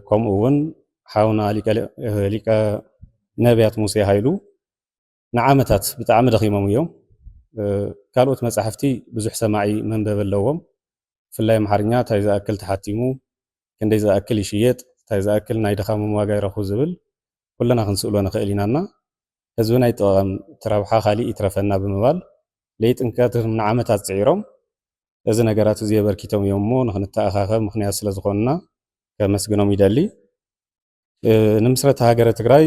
ከምኡ እውን ሓውና ሊቀ ነቢያት ሙሴ ሃይሉ ንዓመታት ብጣዕሚ ደኺሞም እዮም። ካልኦት መጻሕፍቲ ብዙሕ ሰማዒ መንበብ ኣለዎም። ብፍላይ ኣምሓርኛ እንታይ ዝኣክል ተሓቲሙ ክንደይ ዝኣክል ይሽየጥ እንታይ ዝኣክል ናይ ድኻሞም ዋጋ ይረኽቡ ዝብል ኩለና ክንስእሎ ንኽእል ኢናና ህዝቢ ናይ ጥቕም ትረብሓ ካሊእ ይትረፈና ብምባል ለይጥንቀትም ንዓመታት ፅዒሮም እዚ ነገራት እዚ የበርኪቶም እዮም እሞ ንኽንተኣኻኸብ ምክንያት ስለ ዝኾኑና ከመስግኖም ይደሊ። ንምስረታ ሃገረ ትግራይ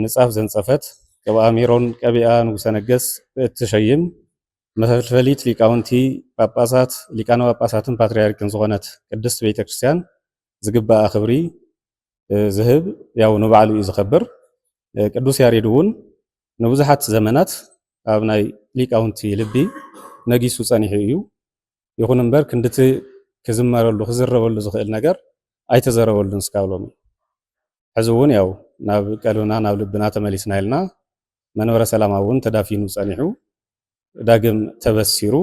ንፃፍ ዘንፀፈት ቀብኣ ሜሮን ቀቢኣ ንጉሰ ነገስ እትሸይም መፈልፈሊት ሊቃውንቲ ጳጳሳት ሊቃነ ጳጳሳትን ፓትርያርክን ዝኾነት ቅድስት ቤተክርስትያን ዝግባኣ ክብሪ ዝህብ ያው ንባዕሉ እዩ ዝኸብር። ቅዱስ ያሬድ እውን ንብዙሓት ዘመናት ኣብ ናይ ሊቃውንቲ ልቢ ነጊሱ ፀኒሑ እዩ። ይኹን እምበር ክንድቲ ክዝመረሉ ክዝረበሉ ዝኽእል ነገር ኣይተዘረበሉን እስካብ ሎሚ ሕዚ እውን ያው ናብ ቀልብና ናብ ልብና ተመሊስና ኢልና መንበረ ሰላም እውን ተዳፊኑ ጸኒሑ ዳግም ተበሲሩ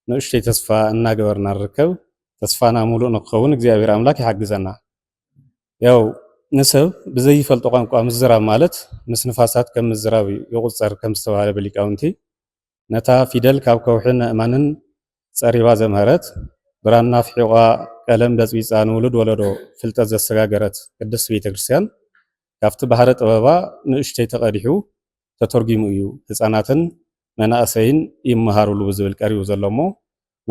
ንእሽተይ ተስፋ እናገበርና ንርከብ ተስፋና ሙሉእ ንክኸውን እግዚአብሔር አምላክ ይሓግዘና ያው ንሰብ ብዘይፈልጦ ቋንቋ ምዝራብ ማለት ምስ ንፋሳት ከም ምዝራብ ይቁፀር ከም ዝተባሃለ በሊቃውንቲ ነታ ፊደል ካብ ከውሕን እማንን ጸሪባ ዘምሃረት ብራና ፍሒቋ ቀለም በፅቢፃ ንውሉድ ወለዶ ፍልጠት ዘሰጋገረት ቅድስት ቤተ ክርስቲያን ካብቲ ባህረ ጥበባ ንእሽተይ ተቐዲሑ ተተርጊሙ እዩ ህፃናትን መናእሰይን ይመሃሩሉ ብዝብል ቀሪቡ ዘሎ እሞ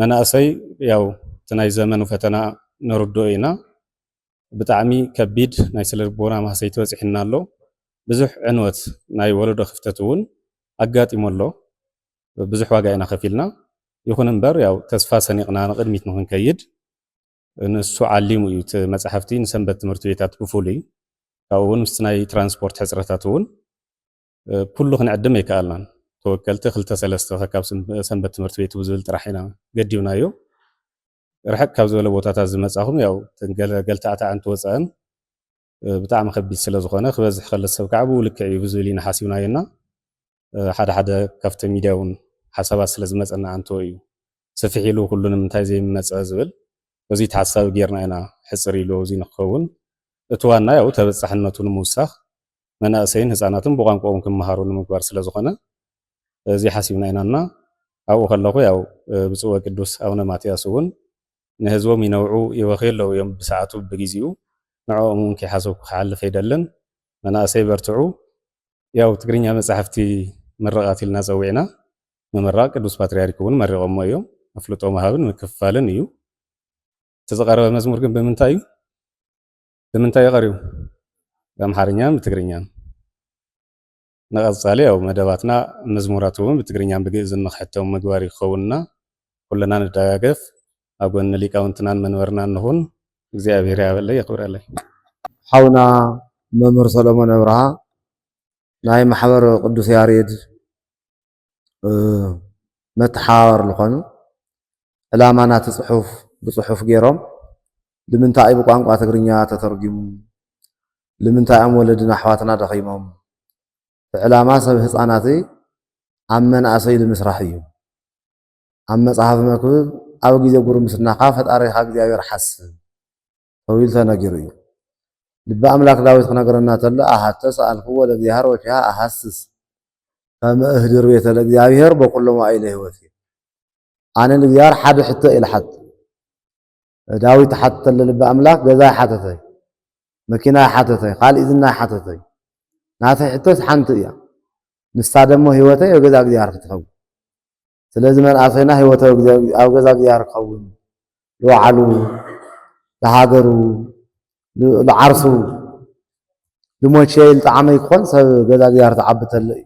መናእሰይ ያው እቲ ናይ ዘመኑ ፈተና ንርድኦ ኢና ብጣዕሚ ከቢድ ናይ ስነ ልቦና ማህሰይ ተበፂሕና ኣሎ ብዙሕ ዕንወት ናይ ወለዶ ክፍተት እውን ኣጋጢሞ ኣሎ ብዙሕ ዋጋ ኢና ከፊልና ይኹን እምበር ያው ተስፋ ሰኒቕና ንቅድሚት ንክንከይድ ንሱ ዓሊሙ እዩ እቲ መፅሓፍቲ ንሰንበት ትምህርቲ ቤታት ብፍሉይ ካብኡ እውን ምስቲ ናይ ትራንስፖርት ሕፅረታት እውን ኩሉ ክንዕድም ኣይከኣልናን ተወከልቲ 2-3 ካብ ሰንበት ትምህርቲ ቤት ብዝብል ጥራሕ ኢና ገዲብናዮ ርሕቅ ካብ ዝበለ ቦታታት ዝመፃኹም ያው ገልታዕታ ዓንቲ ወፃእን ብጣዕሚ ከቢድ ስለ ዝኾነ ክበዝሕ ከለ ሰብ ከዓ ብኡ ልክዕ እዩ ብዝብል ኢና ሓሲብናዮና ሓደ ሓደ ካብቲ ሚድያ እውን ሓሳባት ስለ ዝመፀና አንተው እዩ ሰፊሕ ኢሉ ኩሉንም እንታይ ዘይመፀ ዝብል በዚ ተሓሳቢ ጌርና ኢና ሕፅር ኢሉ እዚ ንክኸውን እቲ ዋና ያው ተበፃሕነቱ ንምውሳኽ መናእሰይን ህፃናትን ብቋንቋኦም ክመሃሩ ንምግባር ስለ ዝኾነ እዚ ሓሲብና ኢናና ኣብኡ ከለኹ ያው ብፁዕ ወቅዱስ ኣቡነ ማትያስ እውን ንህዝቦም ይነውዑ ይወኺለው እዮም ብሰዓቱ ብግዚኡ ንዕኦም እውን ከይሓሰብኩ ክሓልፍ ኣይደልን መናእሰይ በርትዑ ያው ትግርኛ መፅሓፍቲ ምረቓት ኢልና ፀዊዕና መመራቅ ቅዱስ ፓትርያርክ እውን መሪቖሞ እዮም ኣፍልጦ መሃብን ምክፍፋልን እዩ ተዘቀረበ መዝሙር ግን ብምንታይ ቀሪቡ በአምሓርኛን ብትግርኛን ንቐፃሊ ያው መደባትና መዝሙራት እውን ብትግርኛን ብግእዝን ንኽሕተሙ ምግባር ይኸውንና ኩለና ንደጋገፍ ኣብ ጎኒ ሊቃውንትናን መንበርናን ንኹን እግዚአብሔር ያበለይ የኽብረለይ ሓውና መምህር ሰሎሞን አብርሃ ናይ ማሕበር ቅዱስ ያሬድ መተሓዋወር ዝኾኑ ዕላማ ናቲ ፅሑፍ ብፅሑፍ ገይሮም ንምንታይ ብቋንቋ ትግርኛ ተተርጊሙ ንምንታይ እዮም ወለድና ኣሕዋትና ደኺሞም ዕላማ ሰብ ህፃናት ኣብ መናእሰይ ንምስራሕ እዩ ኣብ መፅሓፍ መክብብ ኣብ ግዜ ጉርምስናኻ ፈጣሪኻ እግዚኣብሔር ሓስብ ተባሂሉ ተነጊሩ እዩ ልበ ኣምላክ ዳዊት ክነግረና ተሎ ኣሃተ ሰኣልክዎ ለእግዚአብሔር ወፊሃ ኣሃስስ ከመ እህድር ቤተ ለእግዚአብሔር በኩሉ መዋዕለ ህይወት ኣነ ንእግዚአብሔር ሓደ ሕቶ ኢልሓት ዳዊት ሓተተ ልበ ኣምላክ ገዛይ ሓተተይ መኪናይ ሓተተይ ካልእ ዝናይ ሓተተይ ናተይ ሕቶት ሓንቲ እያ ንሳ ደሞ ህይወተይ ኣብ ገዛ እግዚኣብሔር ክትኸውን ስለዚ መንእሰይና ህይወተይ ኣብ ገዛ እግዚኣብሔር ክኸውን ዝወዓሉ ዝሃገሩ ዝዓርሱ ዝሞቸይ ጣዕመይ ክኾን ሰብ ገዛ እግዚኣብሔር ተዓቢ ተሎ እዩ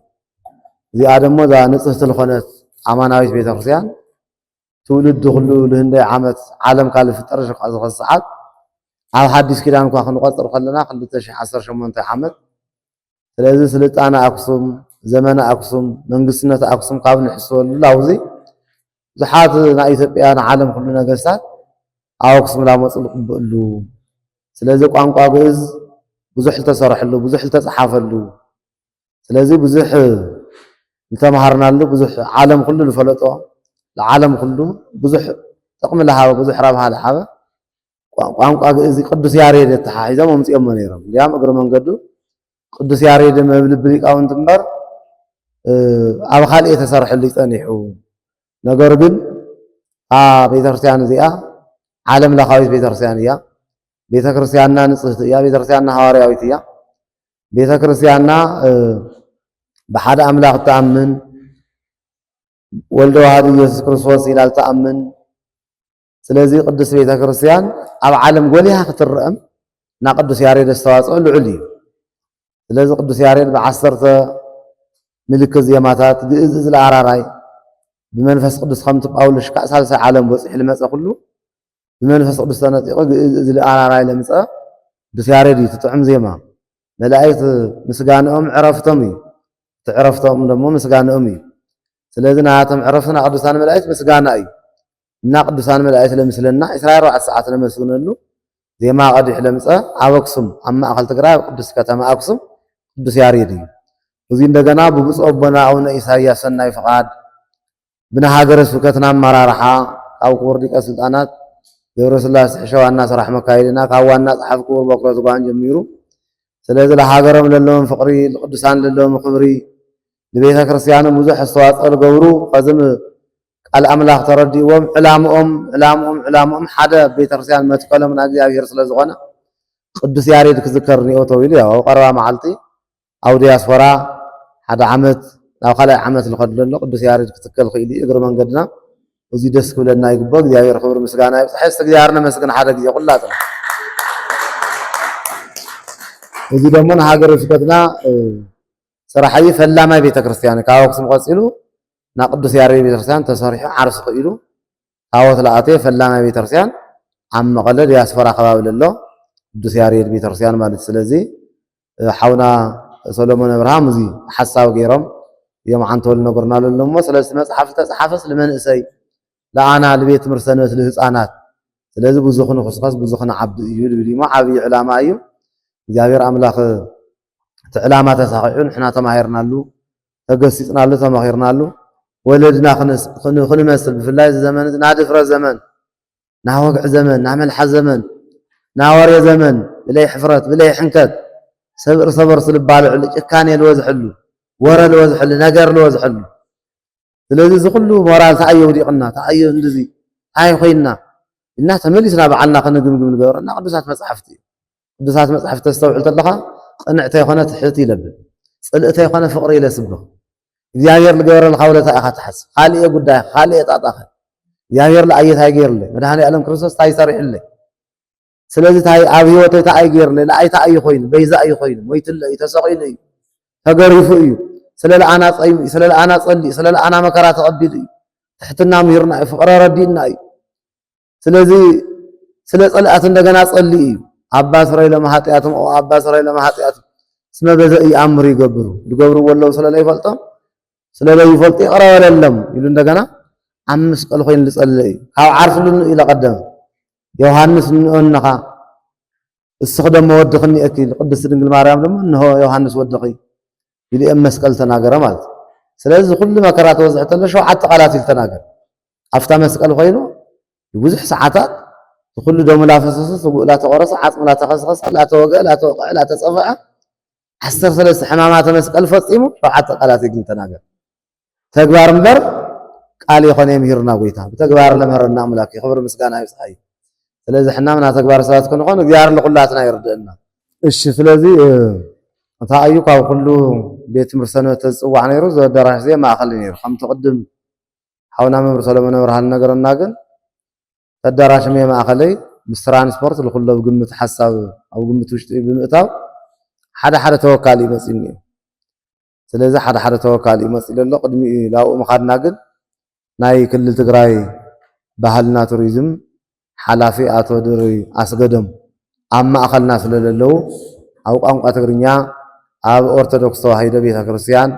እዚኣ ደሞ እዛ ንፅህቲ ዝኾነት ኣማናዊት ቤተክርስትያን ትውልድ ኩሉ ንህንደይ ዓመት ዓለም ካልእ ፍጠር ዝኸስዓት ኣብ ሓዲስ ኪዳን እኳ ክንቆፅር ከለና 2018 ዓመት ስለዚ ስልጣነ ኣክሱም ዘመነ ኣክሱም መንግስትነት ኣክሱም ካብ ንሕስበሉ ላውዚ ብዙሓት ናይ ኢትዮጵያ ንዓለም ኩሉ ነገስታት ኣብ ኣክሱም ላመፁ ዝቕበሉ ስለዚ ቋንቋ ግእዝ ብዙሕ ዝተሰርሐሉ ብዙሕ ዝተፀሓፈሉ ስለዚ ብዙሕ ዝተምሃርናሉ ብዙሕ ዓለም ኩሉ ዝፈለጦ ለዓለም ኩሉ ብዙሕ ጥቕሚ ዝሃበ ብዙሕ ረብሓ ዝሃበ ቋንቋ ግእዝ ቅዱስ ያሬድ ተሓሒዞም ኣምፂኦሞ ነይሮም እንዲያም እግሪ መንገዱ ቅዱስ ያሬድ መብል ብሊቃውንቲ እምበር ኣብ ካልእ ተሰርሐሉ ይፀኒሑ ነገር ግን ቤተክርስትያን እዚኣ ዓለም ለኻዊት ቤተክርስትያን እያ ቤተክርስትያንና ንፅህቲ እያ ቤተክርስትያንና ሃዋርያዊት እያ ቤተክርስትያንና ብሓደ ኣምላኽ ተኣምን ወልደ ዋህድ ኢየሱስ ክርስቶስ ኢላ ተኣምን ስለዚ ቅዱስ ቤተክርስትያን ኣብ ዓለም ጎሊሃ ክትረአም ና ቅዱስ ያሬድ ዝተዋፅኦ ልዑል እዩ ስለዚ ቅዱስ ያሬድ ብ10 ምልክት ዜማታት ግእዝ ዝለኣራራይ ብመንፈስ ቅዱስ ከምቲ ጳውሎስ ከዓ ሳልሳይ ዓለም በፂሑ ልመፀ ኩሉ ብመንፈስ ቅዱስ ተነጢቑ ግእዝ ዝለኣራራይ ለምፀ ቅዱስ ያሬድ እዩ ትጥዑም ዜማ መላእክት ምስጋንኦም ዕረፍቶም እዩ ትዕረፍቶም ደሞ ምስጋንኦም እዩ ስለዚ ናቶም ዕረፍትና ቅዱሳን መላእክት ምስጋና እዩ እና ቅዱሳን መላእክት ለምስለና 24 ሰዓት ለመስግነሉ ዜማ ቀዲሕ ለምፀ ኣብ አክሱም ኣብ ማእከል ትግራይ ቅዱስ ከተማ አክሱም ቅዱስ ያሬድ እዩ። እዚ እንደገና ብብፁዕ አቡነ አቡነ ኢሳያስ ሰናይ ፍቃድ ብና ሃገረ ስብከትና አመራርሓ ካብ ክቡር ሊቀ ስልጣናት ገብረስላሴ ዋና ስራሕ መካየድና ካብ ዋና ጸሓፍ ክቡር በኩረ ዝጓን ጀሚሩ ስለዚ ለሃገሮም ለለዎም ፍቅሪ ለቅዱሳን ለለዎም ክብሪ ለቤተ ክርስቲያኖም ብዙሕ አስተዋጽኦ ዝገብሩ ከዝም ቃል አምላኽ ተረዲእዎም ዕላምኦም ሓደ ቤተ ክርስቲያን መትከሎም ና እግዚአብሔር ስለ ዝኾነ ቅዱስ ያሬድ ክዝከር ኒኦ ተባሂሉ ያው ቀረባ መዓልቲ ኣብ ዲያስፖራ ሓደ ዓመት ናብ ካልኣይ ዓመት ዝኸድሎ ቅዱስ ያሬድ ክትከል ክኢሉ እግሪ መንገድና እዚ ደስ ክብለና ይግባእ። እግዚአብሔር ክብሪ ምስጋና ይብፅሕ። እግዚአብሔር ነመስግን ሓደ ግዜ ኩላትና እዚ ደሞ ንሃገረ ስብከትና ስራሕይ ፈላማይ ቤተ ክርስቲያን ካብ አክሱም ቀፂሉ ና ቅዱስ ያሬድ ቤተ ክርስቲያን ተሰሪሑ ዓርሱ ክኢሉ ታቦት ለኣተየ ፈላማይ ቤተ ክርስቲያን ኣብ መቐለ ዲያስፖራ ከባቢ ዘሎ ቅዱስ ያሬድ ቤተ ክርስቲያን ማለት ስለዚ ሓውና ሰሎሞን አብርሃም እዚ ሓሳብ ገይሮም እዮም ዓንተወል ነገርና ለሎሞ ስለዚ መጽሓፍ ተጻሓፈስ ለመንእሰይ ለአና ለቤት ትምህርት ሰንበት ለህፃናት ስለዚ ብዙኽን ክስከስ ብዙኽን ዓብዲ እዩ ልብል ሞ ዓብይ ዕላማ እዩ። እግዚአብሔር አምላኽ ዕላማ ተሳኺዑ ንሕና ተማሂርናሉ ተገሲጽናሉ ተማሂርናሉ ወለድና ክንመስል ብፍላይ ዘመን ና ድፍረት ዘመን ና ወግዕ ዘመን ና መልሓስ ዘመን ና ወርየ ዘመን ብለይ ሕፍረት ብለይ ሕንከት ሰብር ሰበር ስልባልዕሉ ጭካኔ ልወዝሕሉ ወረ ልወዝሕሉ ነገር ልወዝሕሉ ስለዚ እዚ ኩሉ ሞራል ተኣየ ውዲቕና ተኣየ እንደዚ ታይ ኮይና እና ተመሊስና በዓልና ክንግምግም ንገብረና ቅዱሳት መጽሓፍቲ ቅዱሳት መጽሓፍቲ ተስተውዕል ተለኻ ቅንዕተ ይኮነ ትሕት ይለብል ጽልእተ ይኮነ ፍቅሪ ይለስብኽ እግዚአብሔር ልገበረልካ ውለታ ኢኻ ትሓስብ ካልእ ጉዳይ ካልእ ጣጣኸ እግዚአብሔር ለኣየታይ ገይርለይ መድኃኔ ዓለም ክርስቶስ ታይ ሰሪሕለይ ስለዚ ታይ ኣብ ህይወተይ ታይ ገይርለይ ለኣይታ እዩ ኮይኑ በይዛ እዩ ኮይኑ ሞይትለ እዩ ተሰቂሉ እዩ ተገሪፉ እዩ ስለለኣና ጸይም ስለለኣና ጸልይ ስለለኣና መከራ ተቐቢል እዩ ትሕትና ምሂርና እዩ ፍቅረ ረዲእና እዩ ስለዚ ስለ ጸልአት እንደገና ጸልይ እዩ አባ ስራይ ለማኃጢአቱም አባ ስራይ ለማኃጢአቱም ስመ በዘ ይአምሩ ይገብሩ ይገብሩ ወለው ስለላይ ፈልጦም ስለላይ ይፈልጥ ይቀረበለም ይሉ እንደገና አምስት ቀል ኮይን ልጸልይ ካብ ዓርፍሉን ኢለ ቀደም ዮሐንስ ንኦነኻ እስኽ ደሞ ወድኽኒ እኪል ቅድስት ድንግል ማርያም ደሞ እንሆ ዮሐንስ ወድኺ ይሉ መስቀል ተናገረ ማለት ስለዚህ ኩሉ መከራ ተወዝሕ ተለ ሸውዓተ ቃላት ይተናገር አፍታ መስቀል ኮይኑ ብዙሕ ሰዓታት ኩሉ ደሞ ላፈሰሰ ሰጉላ ተቆረሰ ዓጽም ላ ተኸስኸሰ ላ ተወገ ላ ተወቀ ላ ተጸፈዐ 13 ሕማማተ መስቀል ፈጺሙ ሸውዓተ ቃላት ግን ተናገር ተግባር እምበር ቃል የኾነ የምህርና ጎይታ በተግባር ለመረና አምላክ ክብር ምስጋና ይብጽሐይ። ስለዚህ ሕና ምና ተግባር ሰባት ክንኾን እግዚአብሔር ለኹላትና ይርድእና። እሺ ስለዚ ታአዩ ካብ ኩሉ ቤት ትምህርት ሰንበት ተጽዋዕ ነይሩ ዘደራሽ ዘ ማእኸል ነይሩ ከም ተቅድም ሓውና መምህር ሰሎሞን ብርሃን ነገርና ግን ተደራሽ ማእኸለይ ምስ ትራንስፖርት ለኩሉ ግምት ሓሳብ ኣብ ግምት ውሽጢ ብምእታው ሓደ ሓደ ተወካሊ ይመጽእኒ ስለዚ ሓደ ሓደ ተወካሊ ይመጽእ ዘሎ ቅድሚ ላኡ መኻድና ግን ናይ ክልል ትግራይ ባህልና ቱሪዝም ሓላፊ አቶ ድሪ አስገደም ኣብ ማእኸልና ስለለለው ኣብ ቋንቋ ትግርኛ ኣብ ኦርቶዶክስ ተዋህዶ ቤተ ክርስቲያን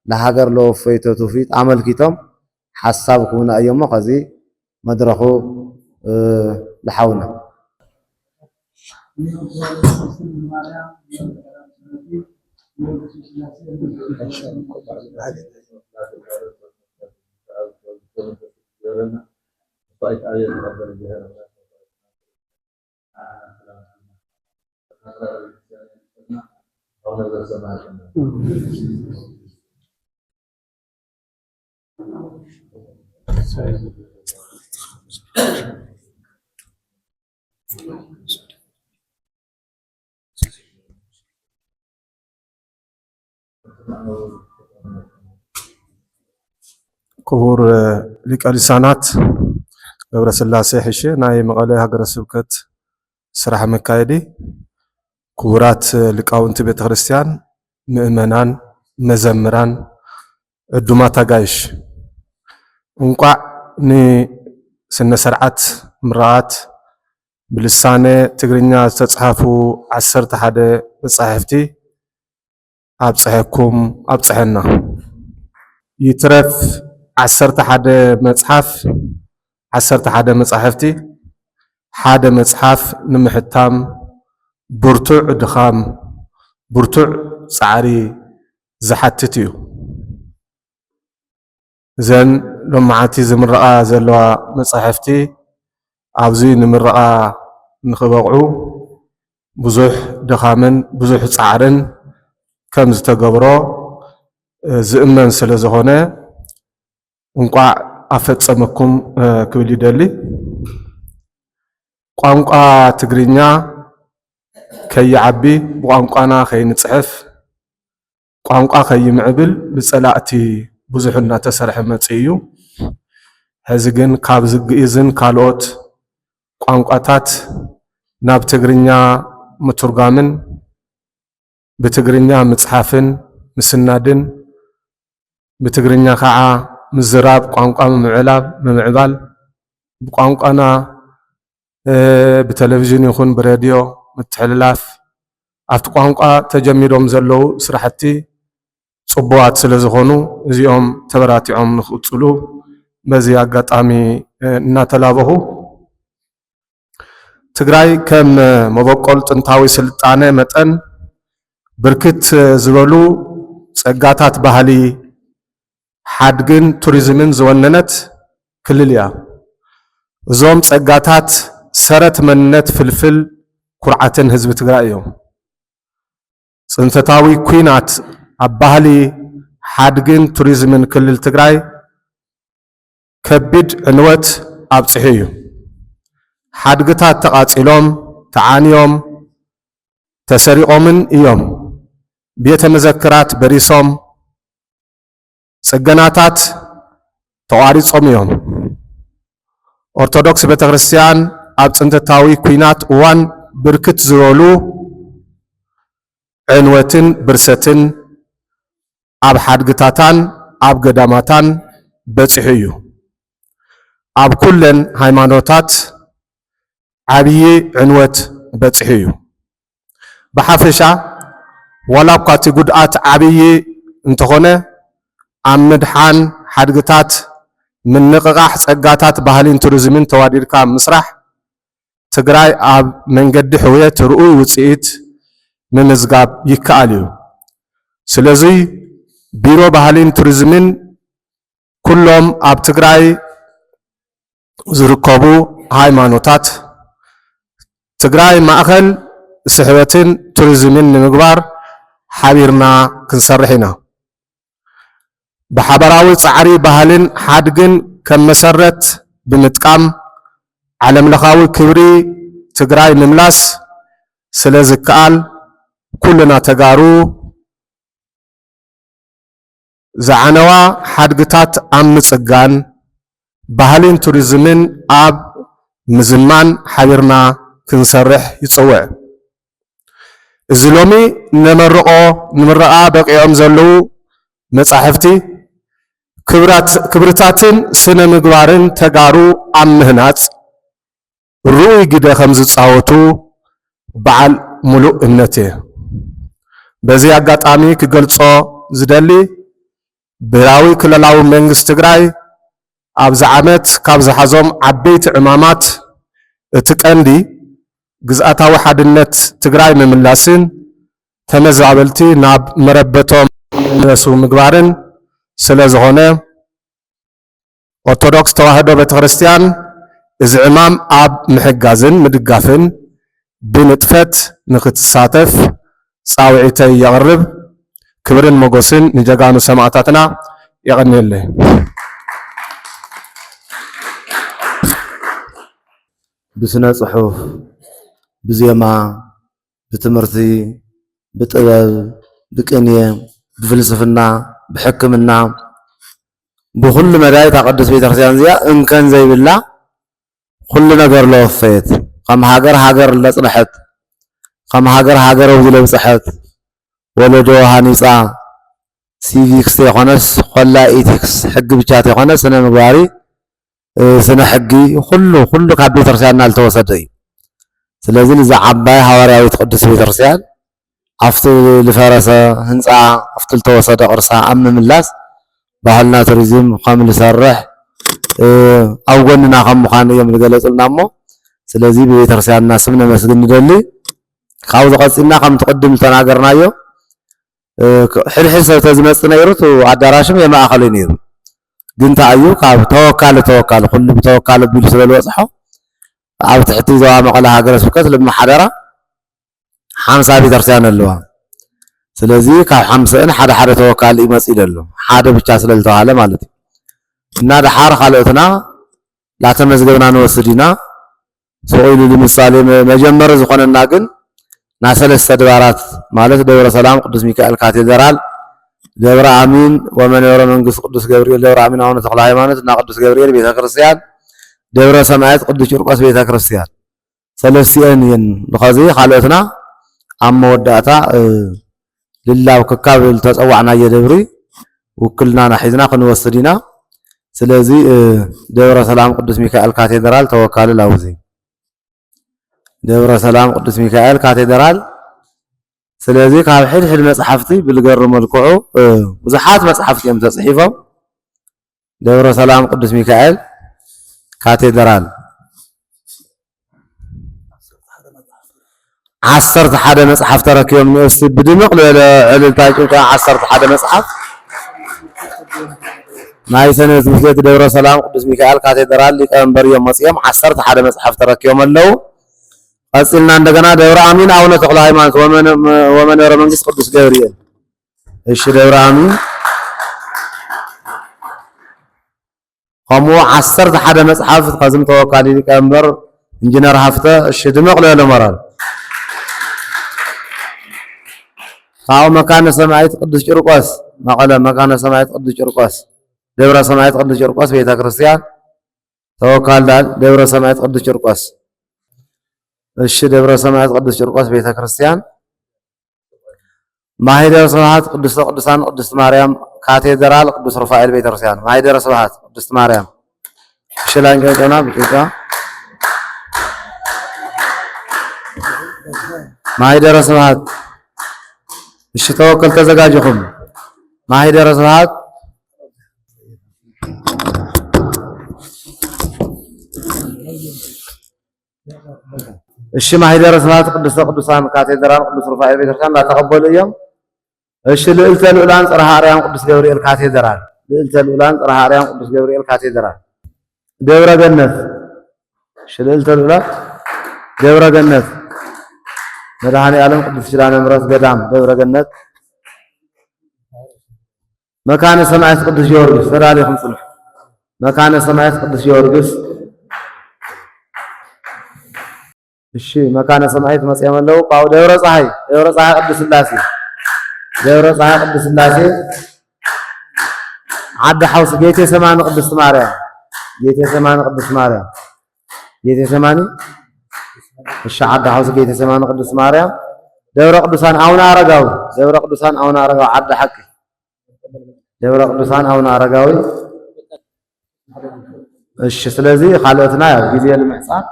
ለሃገር ለወፈይቶ ትውፊት አመልኪቶም ሓሳብ ክቡና እዮሞ ከዚ መድረኹ ለሓውና ክቡር ሊቀ ሊሳናት ገብረስላሴ ሕሼ ናይ መቐለ ሃገረ ስብከት ስራሕ መካየዲ ክቡራት ሊቃውንቲ ቤተ ክርስቲያን ምእመናን መዘምራን ዕዱማት አጋይሽ እንቋዕ ንስነ ስርዓት ምርዓት ብልሳነ ትግርኛ ዝተጻሕፉ 11 መጻሕፍቲ ኣብጽሐኩም ኣብጽሐና ይትረፍ 11 መጽሐፍ 11 መጻሕፍቲ ሓደ መጽሓፍ ንምሕታም ብርቱዕ ድኻም ብርቱዕ ጻዕሪ ዝሓትት እዩ ዘን ሎማዓቲ ዝምረቓ ዘለዋ መጻሕፍቲ ኣብዚ ንምረቓ ንኽበቕዑ ብዙሕ ድኻምን ብዙሕ ጻዕርን ከም ዝተገብሮ ዝእመን ስለ ዝኾነ እንቋዕ ኣፈጸመኩም ክብል ይደሊ ቋንቋ ትግርኛ ከይዓቢ ብቋንቋና ከይንጽሕፍ ቋንቋ ከይምዕብል ብጸላእቲ ብዙሕ እናተሰርሐ መጽእ እዩ ሕዚ ግን ካብ ዝግእዝን ካልኦት ቋንቋታት ናብ ትግርኛ ምትርጓምን ብትግርኛ ምጽሓፍን ምስናድን ብትግርኛ ከዓ ምዝራብ ቋንቋ ምምዕባል ብቋንቋና ብቴሌቪዥን ይኹን ብሬድዮ ምትሕልላፍ ኣብቲ ቋንቋ ተጀሚሮም ዘለዉ ስራሕቲ ጽቡዋት ስለ ዝኾኑ እዚኦም ተበራቲዖም ንኽቕጽሉ በዚ ኣጋጣሚ እናተላበኹ ትግራይ ከም መበቆል ጥንታዊ ስልጣነ መጠን ብርክት ዝበሉ ጸጋታት ባህሊ ሓድግን ቱሪዝምን ዝወነነት ክልል እያ እዞም ጸጋታት ሰረት መንነት ፍልፍል ኩርዓትን ህዝቢ ትግራይ እዮም ጽንተታዊ ኩናት ኣብ ባህሊ ሓድግን ቱሪዝምን ክልል ትግራይ ከቢድ ዕንወት ኣብጽሑ እዩ ሓድግታት ተቓጺሎም ተዓንዮም ተሰሪቖምን እዮም ቤተ መዘክራት በሪሶም ጽገናታት ተዋሪጾም እዮም ኦርቶዶክስ ቤተ ክርስቲያን ኣብ ጽንተታዊ ኩናት እዋን ብርክት ዝበሉ ዕንወትን ብርሰትን ኣብ ሓድግታታን ኣብ ገዳማታን በጽሑ እዩ ኣብ ኩለን ሃይማኖታት ዓብዪ ዕንወት በጽሑ እዩ ብሓፈሻ ዋላ እኳ እቲ ጉድኣት ዓብዪ እንተኾነ ኣብ ምድሓን ሓድግታት ምንቕቓሕ ጸጋታት ባህልን ቱሪዝምን ተዋዲድካ ምስራሕ ትግራይ ኣብ መንገዲ ሕውየት ርኡይ ውፅኢት ምምዝጋብ ይከኣል እዩ ስለዚ ቢሮ ባህልን ቱሪዝምን ኩሎም ኣብ ትግራይ ዝርከቡ ሃይማኖታት ትግራይ ማእኸል ስሕበትን ቱሪዝምን ንምግባር ሓቢርና ክንሰርሕ ኢና ብሓበራዊ ጻዕሪ ባህልን ሓድግን ከም መሰረት ብምጥቃም ዓለም ለኻዊ ክብሪ ትግራይ ምምላስ ስለ ዝከኣል ኩልና ተጋሩ ዝዓነዋ ሓድግታት ኣብ ምጽጋን ባህልን ቱሪዝምን ኣብ ምዝማን ሓቢርና ክንሰርሕ ይጽውዕ እዚ ሎሚ ንምርቓ በቂዖም ዘለዉ መጻሕፍቲ ክብርታትን ስነ ምግባርን ተጋሩ ኣብ ምህናጽ ርኡይ ግደ ከም ዝጻወቱ በዓል ሙሉእ እምነት እየ በዚ ኣጋጣሚ ክገልጾ ዝደሊ ብሔራዊ ክልላዊ መንግስቲ ትግራይ ኣብዚ ዓመት ካብ ዝሓዞም ዓበይቲ ዕማማት እቲ ቀንዲ ግዝኣታዊ ሓድነት ትግራይ ምምላስን ተመዛበልቲ ናብ መረበቶም መለሱ ምግባርን ስለ ዝኾነ ኦርቶዶክስ ተዋህዶ ቤተክርስቲያን እዚ ዕማም ኣብ ምሕጋዝን ምድጋፍን ብንጥፈት ንኽትሳተፍ ጻውዒተይ የቕርብ ክብርን ሞገስን ንጀጋኑ ሰማዕታትና የቐኒየለይ ብስነ ጽሑፍ ብዜማ ብትምህርቲ ብጥበብ ብቅንየ ብፍልስፍና ብሕክምና ብኩሉ መዳይ ቅዱስ ቤተክርስቲያን እዚኣ እንከን ዘይብላ ኩሉ ነገር ለወፈየት ከም ሃገር ለጽንሐት ከም ሃገር ዝለብጽሐት ወለዶ ሃኒፃ ሲቪክስ የኾነስ ኮላ ኢቲክስ ሕጊ ብቻ የኾነስ ስነ ምግባሪ ስነ ሕጊ ኩሉ ካብ ቤተክርስቲያንና ዝተወሰደ እዩ ስለዚህ እዚ ዓባይ ሐዋርያዊት ቅዱስ ቤተክርስቲያን after ልፈረሰ ህንፃ after ተወሰደ ቅርሳ ኣብ ምምላስ ባህልና ቱሪዝም ከም ዝሰርሕ ኣብ ጎንና ከም ምዃኑ እዮም ዝገለጹልና እሞ ስለዚ ብቤተክርስትያንና ስም ነመስግን ንደሊ ካብዚ ቀፂልና ከም ትቅድም ተናገርናዮ ሕልሕል ሰብ ተዝመጽእ ነይሩት ኣዳራሽም የማእኸለ ነይሩ ግን ታዩ ካብ ተወካለ ኩሉ ብተወካለ ቢሉ ስለልወጽሖ ኣብ ትሕቲ ዞባ መቐለ ሃገረ ስብከት ልመሓደራ 50 ቤተክርስትያን ኣለዋ ስለዚ ካብ 50 ሓደ ተወካሊ ይመጽእ ይደሎ ሓደ ብቻ ስለልተዋለ ማለት እና ድሓር ካልኦትና ላተመዝገብና ንወስድ ኢና ሰውሉ ለምሳሌ መጀመር ዝኾነና ግን ና ሰለስተ ድባራት ማለት ደብረ ሰላም ቅዱስ ሚካኤል ካቴድራል ደብረ አሚን ወመንበረ መንግስት ቅዱስ ገብርኤል ደብረ አሚን አቡነ ተክለ ሃይማኖት እና ቅዱስ ገብርኤል ቤተክርስቲያን ደብረ ሰማያት ቅዱስ ቂርቆስ ቤተክርስቲያን ሰለስቲአን ይን ንኸዚ ካልኦትና ኣብ መወዳእታ ልላው ክካብ ተጸዋዕና የደብሪ ውክልና ናሒዝና ክንወስድ ኢና ስለዚ ደብረ ሰላም ቅዱስ ሚካኤል ካቴድራል ተወካሊ ላውዚ ደብረ ሰላም ቅዱስ ሚካኤል ካቴድራል ስለዚ ካብ ሕድሕድ መጽሓፍቲ ብልገርም መልክዑ ብዙሓት መጽሓፍቲ እዮም ተጽሒፎም ደብረ ሰላም ቅዱስ ሚካኤል ካቴድራል 11 መጽሓፍ ተረኪቦም ንእስቲ ብድምቕ ለዕልልታ ጭንቃ 11 መጽሓፍ ናይ ሰነድ ትምህርት ደብረ ሰላም ቅዱስ ሚካኤል ካቴድራል ሊቀመንበር እዮም መጽኦም 11 መጽሓፍ ተረኪቦም ኣለው ቀጽልና እንደገና ደብረ አሚን አቡነ ተክለ ሃይማኖት ወመንበረ መንግስት ቅዱስ ገብርኤል እሺ ደብረ አሚን ከምኡ 11 መጽሓፍ ከዝም ተወካሊ ሊቀመንበር ኢንጂነር ሃፍተ እሺ ድምቕ ለለመራል ካው መካነ ሰማያት ቅዱስ ቂርቆስ መቐለ መካነ ሰማያት ቅዱስ ቂርቆስ ደብረ ሰማያት ቅዱስ ቂርቆስ ቤተክርስቲያን ተወካሊ ደብረ ሰማያት ቅዱስ ቂርቆስ እሺ ደብረ ሰማያት ቅዱስ ቂርቆስ ቤተክርስቲያን ማህደረ ስብሐት ቅዱስ ቅዱሳን ቅዱስ ማርያም ካቴድራል ቅዱስ ሩፋኤል ቤተክርስቲያን ማህደረ ስብሐት ቅዱስ ማርያም እሺ ላንገና ብቻ ማህደረ ስብሐት እሺ ተወከል ተዘጋጅኹም ማህደረ ስብሐት እሺ ማህደረ ስብሐት ቅዱስ ቅዱሳን ካቴድራል ቅዱስ ሩፋኤል ቤተክርስቲያን ተቀበሉ እዮም እሺ ልዕልተ ልዑላን ጽርሐ አርያም ቅዱስ ገብርኤል ካቴድራል ልዕልተ ልዑላን ጽርሐ አርያም ቅዱስ ገብርኤል ካቴድራል ደብረ ገነት እሺ ልዕልተ ልዑላን ደብረ ገነት መድኃኔ ዓለም ቅዱስ ኪዳነ ምሕረት ገዳም ደብረ ገነት መካነ ሰማያት ቅዱስ ጊዮርጊስ ተዳሊኹም ጽልሕ መካነ ሰማያት ቅዱስ ጊዮርጊስ እሺ መካነ ሰማያት መጽያም አለው ቃው ደብረ ፀሐይ ቅዱስ ስላሴ ደብረ ፀሐይ ቅዱስ ስላሴ ዓዲ ሐውስ ጌቴ ሰማኒ ቅዱስ ማርያም ጌቴ ሰማኒ ቅዱስ ማርያም ጌቴ ሰማኒ እሺ ዓዲ ሐውስ ጌቴ ሰማኒ ቅዱስ ማርያም ደብረ ቅዱሳን አቡነ አረጋዊ ደብረ ቅዱሳን አቡነ አረጋዊ ዓዲ ሐቂ ደብረ ቅዱሳን አቡነ አረጋዊ እሺ ስለዚህ ካልኦትና ያው ጊዜ ለምሕፃን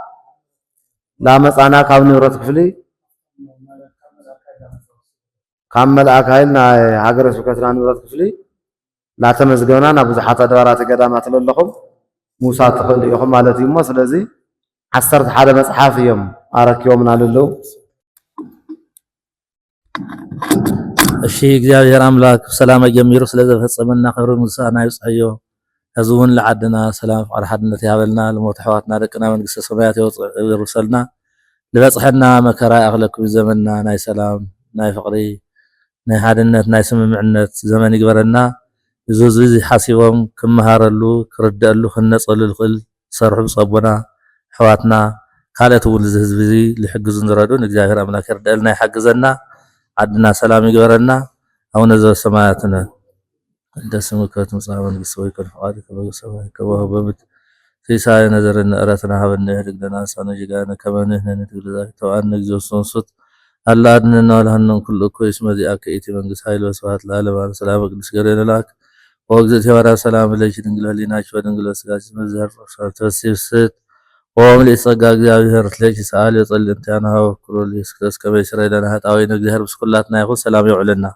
ላመጻና ካብ ንብረት ክፍሊ ካብ መልአክ ኃይል ናይ ሃገረ ስብከትና ንብረት ክፍሊ ላተመዝገብና ናብ ብዙሓት ኣድባራት ገዳማት ኣለኹም ሙሳት ትኽእል ኢኹም ማለት እዩ ሞ ስለዚ 11 መጽሓፍ እዮም ኣረኪቦምና ኣለዉ እሺ እግዚአብሔር አምላክ ሰላም ጀሚሩ ስለዘፈጸመና ክብሪ ምስጋና ይጽዮ ህዝቡን ለዓድና ሰላም ፍቅሪ ሓድነት ያበልና ለሞት ሕዋትና ደቅና መንግስተ ሰማያት ይወርሰልና ለበጽሐና መከራ ያኽለኩም ዘመንና ናይ ሰላም ናይ ፍቅሪ ናይ ሓድነት ናይ ስምምዕነት ዘመን ይግበረና ዝዙ ሓሲቦም ክመሃረሉ ክርደሉ ክነጸሉ ልኽእል ሰርሑ ጸቦና ሕዋትና ካልኦት እውን ህዝቢ ልሕግዙን ዝረዱን እግዚአብሔር አምላክ ይርዳልና ይሓግዘና ዓድና ሰላም ይግበረና አቡነ ዘበሰማያትነ እንደስምከ ትምጻእ መንግሥትከ ወይኩን ፈቃድከ በሰማይ ከማሁ በምድር ሲሳየነ ዘርነ ዕረፍትና ሀበነ ህድግና ሳነ ጅጋነ ከመ ንሕነኒ ትግልዛይ ተወአነ እግዚኦ ሰንሱት አላ አድኅነነ ወለሃነን ኩሉ እኩይ እስመ ዚአከ ይእቲ መንግሥት ኃይል ወስብሐት ለዓለመ ዓለም ሰላም ቅዱስ ገብርኤል መልአክ ወእግዝእትየ ማርያም ሰላም ለኪ ድንግል ህሊናኪ ወድንግል ሥጋኪ መዝህር ተወሲብስት ወምልዕት ጸጋ እግዚአብሔር ለኪ ሰአሊ ወጸልይ እንቲአነ ሀበ ኩሉ ኢየሱስ ክርስቶስ ከመ ይስረይ ለነ ኃጣውኢነ እግዚአብሔር ምስኩላትና ይኹን ሰላም ይውዕልና